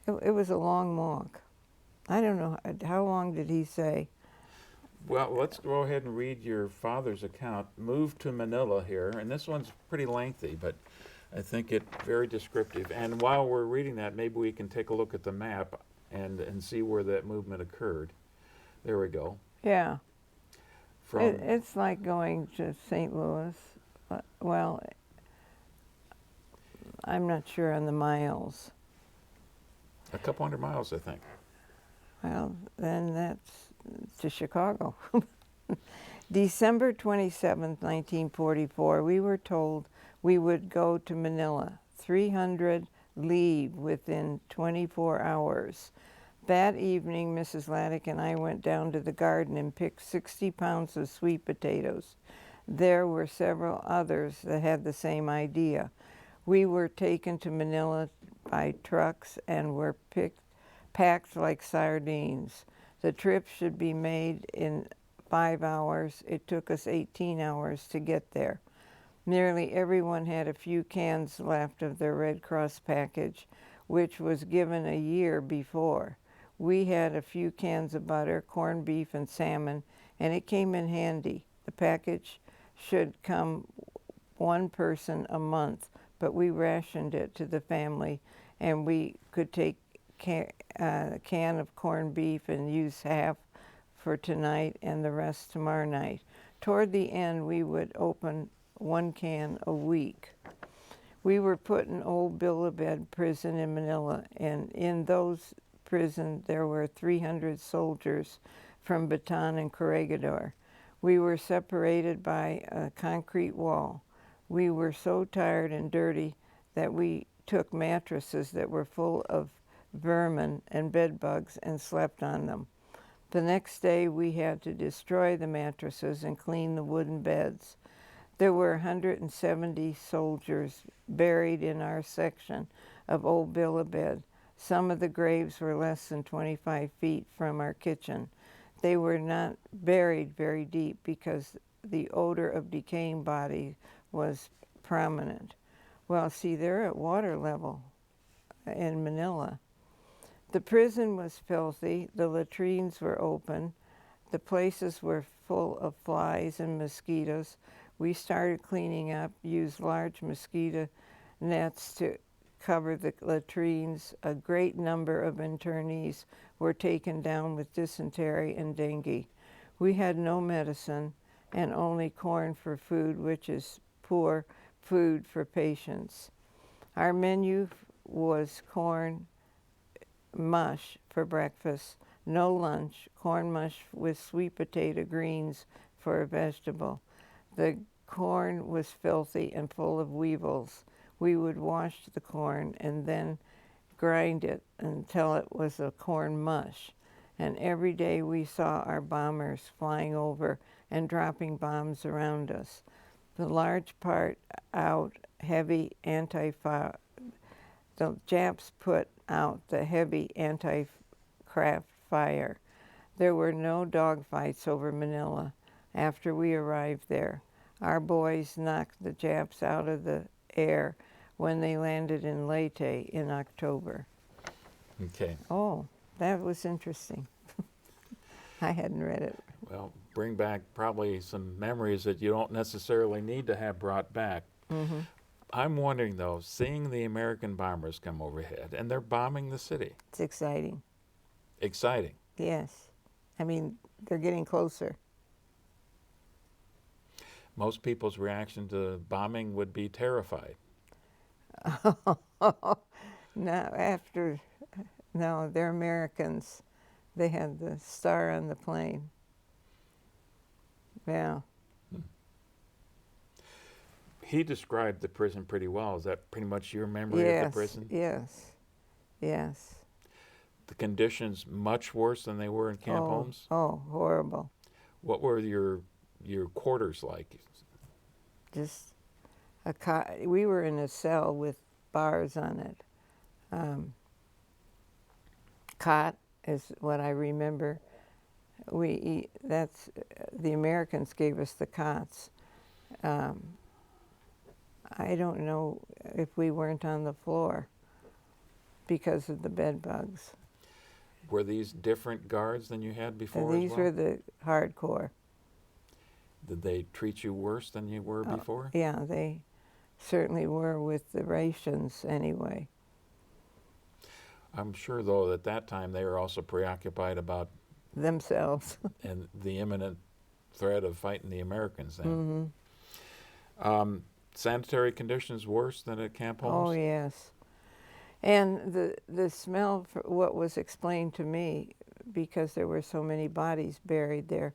It was a long walk. I don't know, how long did he say? Well, let's go ahead and read your father's account. Moved to Manila here, and this one's pretty lengthy, but I think it's very descriptive. And while we're reading that, maybe we can take a look at the map and see where that movement occurred. There we go. Yeah. From It's like going to St. Louis. Well, I'm not sure on the miles. a couple hundred miles, I think. Well, then that's to Chicago. December 27th, 1944, we were told we would go to Manila. 300 leave within 24 hours. That evening, Mrs. Ladic and I went down to the garden and picked 60 pounds of sweet potatoes. There were several others that had the same idea. We were taken to Manila by trucks and were packed like sardines. The trip should be made in 5 hours. It took us 18 hours to get there. Nearly everyone had a few cans left of their Red Cross package, which was given a year before. We had a few cans of butter, corned beef, and salmon, and it came in handy. The package should come one person a month, but we rationed it to the family, and we could take a can of corned beef and use half for tonight and the rest tomorrow night. Toward the end, we would open 1 can a week. We were put in old Bilibid Prison in Manila, and in those prison there were 300 soldiers from Bataan and Corregidor. We were separated by a concrete wall. We were so tired and dirty that we took mattresses that were full of vermin and bed bugs and slept on them. The next day we had to destroy the mattresses and clean the wooden beds. There were 170 soldiers buried in our section of old Bilibid. Some of the graves were less than 25 feet from our kitchen. They were not buried very deep because the odor of decaying bodies was prominent. Well, see, they're at water level in Manila. The prison was filthy. The latrines were open. The places were full of flies and mosquitoes. We started cleaning up, used large mosquito nets to cover the latrines. A great number of internees were taken down with dysentery and dengue. We had no medicine and only corn for food, which is poor food for patients. Our menu was corn mush for breakfast, no lunch, corn mush with sweet potato greens for a vegetable. The corn was filthy and full of weevils. We would wash the corn and then grind it until it was a corn mush. And every day we saw our bombers flying over and dropping bombs around us. The large part out heavy the Japs put out the heavy anti-craft fire. There were no dogfights over Manila after we arrived there. Our boys knocked the Japs out of the air when they landed in Leyte in October. Okay. Oh, that was interesting. I hadn't read it. Well, bring back probably some memories that you don't necessarily need to have brought back. Mm-hmm. I'm wondering, though, seeing the American bombers come overhead, and they're bombing the city. It's exciting. Exciting. Yes. I mean, they're getting closer. Most people's reaction to bombing would be terrified. Now, after No, they're Americans. They had the star on the plane. Yeah. He described the prison pretty well. Is that pretty much your memory of the Yes, prison? yes, yes. The conditions much worse than they were in Camp Holmes? Oh, horrible. What were your quarters like? Just a cot. We were in a cell with bars on it. Cot is what I remember. That's the Americans gave us the cots. I don't know if we weren't on the floor because of the bed bugs. Were these different guards than you had before These as well? were the hardcore. Did they treat you worse than you were before? Yeah, they certainly were with the rations anyway. I'm sure, though, at that time they were also preoccupied about Themselves. and the imminent threat of fighting the Americans then. Sanitary conditions worse than at Camp Holmes? Oh, yes. And the smell, for what was explained to me, because there were so many bodies buried there,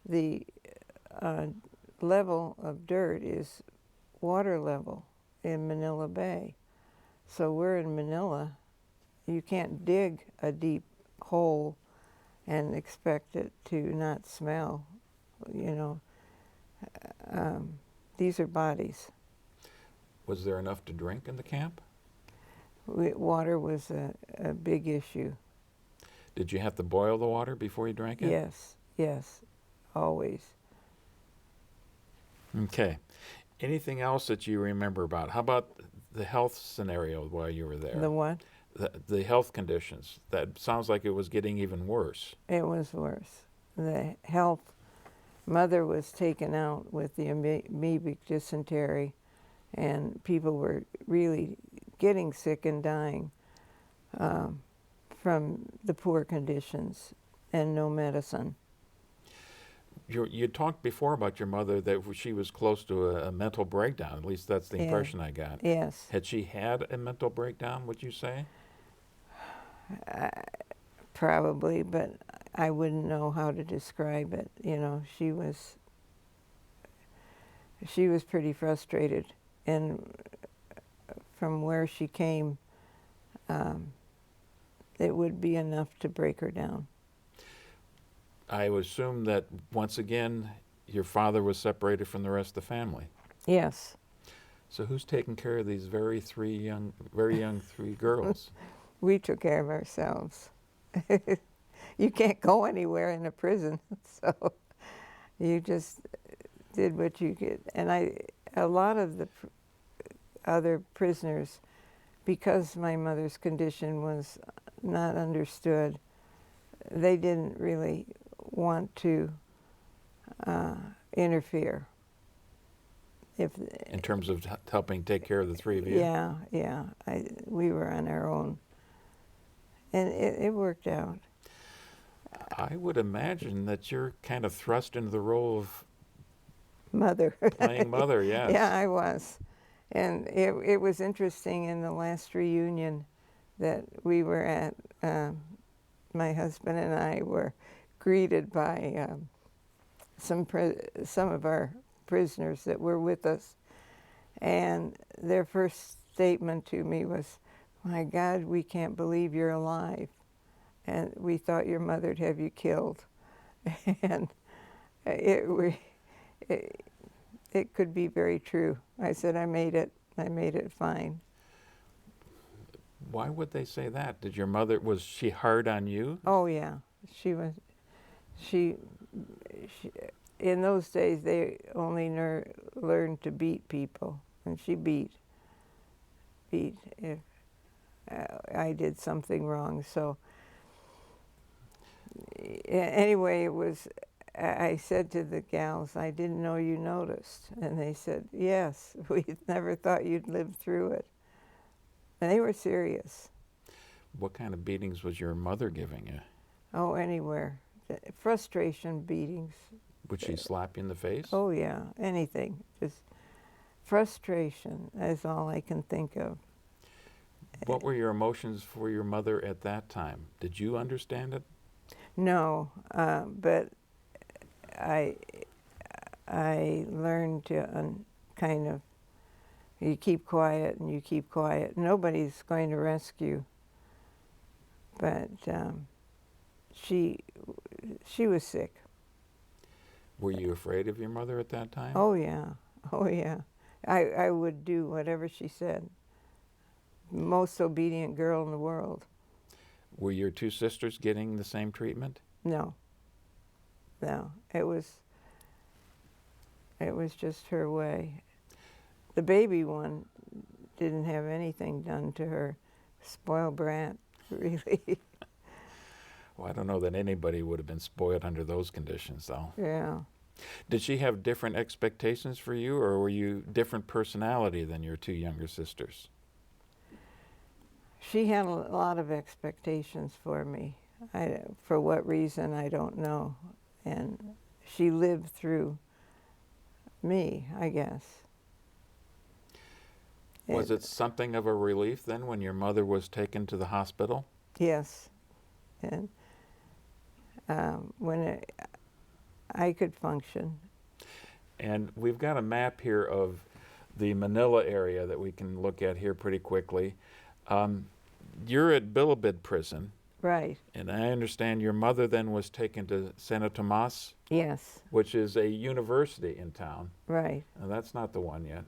the level of dirt is water level in Manila Bay. So we're in Manila. You can't dig a deep hole and expect it to not smell, you know. These are bodies. Was there enough to drink in the camp? Water was a big issue. Did you have to boil the water before you drank it? Yes, yes, always. Okay. Anything else that you remember about? How about the health scenario while you were there? The what? The health conditions. That sounds like it was getting even worse. It was worse. The health, mother was taken out with the amoebic dysentery, and people were really getting sick and dying from the poor conditions and no medicine. You talked before about your mother that she was close to a mental breakdown. At least that's the impression I got. Yes. Had she had a mental breakdown, would you say? Probably, but I wouldn't know how to describe it. You know, she was pretty frustrated, and from where she came, it would be enough to break her down. I would assume that once again your father was separated from the rest of the family. Yes. So who's taking care of these very young three girls? We took care of ourselves. You can't go anywhere in a prison, so you just did what you could. And a lot of the other prisoners, because my mother's condition was not understood, they didn't really want to interfere. In terms of helping take care of the three of you? Yeah, yeah. We were on our own. And it worked out. I would imagine that you're kind of thrust into the role of Mother. playing mother, yes. Yeah, I was. And it was interesting in the last reunion that we were at, my husband and I were greeted by some of our prisoners that were with us. And their first statement to me was, "My God, we can't believe you're alive. And we thought your mother'd have you killed." And it could be very true. I said, I made it fine. Why would they say that? Did your mother, was she hard on you? Oh yeah, she was. She in those days they only learned to beat people, and she beat if I did something wrong. So anyway, it was. I said to the gals, "I didn't know you noticed," and they said, "Yes, we never thought you'd live through it." And they were serious. What kind of beatings was your mother giving you? Oh, anywhere. Frustration beatings. Would she slap you in the face? Oh, yeah, anything. Just frustration is all I can think of. What were your emotions for your mother at that time? Did you understand it? No, but I learned to kind of, you keep quiet and you keep quiet. Nobody's going to rescue. But she was sick. Were you afraid of your mother at that time? Oh yeah, oh yeah. I would do whatever she said. Most obedient girl in the world. Were your two sisters getting the same treatment? No, no. It was just her way. The baby one didn't have anything done to her. Spoiled brat, really. Well, I don't know that anybody would have been spoiled under those conditions, though. Yeah. Did she have different expectations for you, or were you different personality than your two younger sisters? She had a lot of expectations for me. For what reason, I don't know. And she lived through me, I guess. Was it something of a relief then when your mother was taken to the hospital? Yes. And when I could function. And we've got a map here of the Manila area that we can look at here pretty quickly. You're at Bilibid Prison. Right. And I understand your mother then was taken to Santo Tomas, Yes. which is a university in town. Right. And that's not the one yet.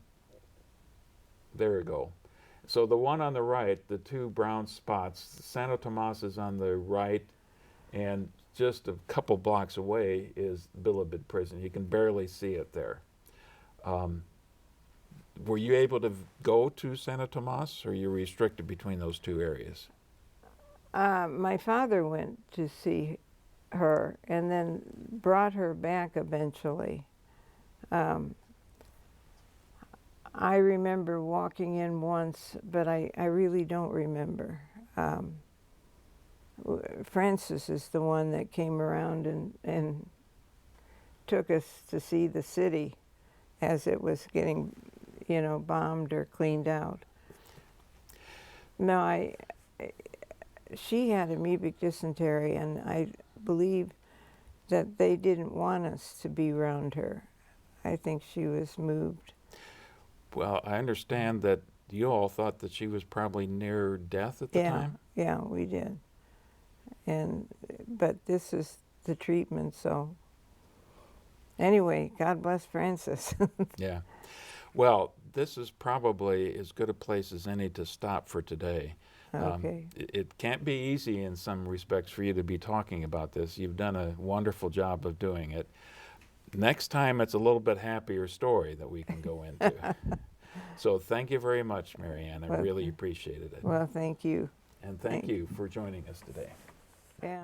There we go. So the one on the right, the two brown spots, Santo Tomas is on the right, and just a couple blocks away is Bilibid Prison. You can barely see it there. Were you able to go to Santo Tomas, or are you restricted between those two areas? My father went to see her and then brought her back eventually. I remember walking in once, but I really don't remember. Francis is the one that came around and took us to see the city as it was getting, bombed or cleaned out. No, she had amoebic dysentery, and I believe that they didn't want us to be around her. I think she was moved. Well, I understand that you all thought that she was probably near death at the time? Yeah, we did. But this is the treatment, so anyway, God bless Francis. Yeah. Well, this is probably as good a place as any to stop for today. Okay. It can't be easy in some respects for you to be talking about this. You've done a wonderful job of doing it. Next time, it's a little bit happier story that we can go into. So thank you very much, Mary Ann. I really appreciated it. Well, thank you. And thank you for joining us today. Yeah.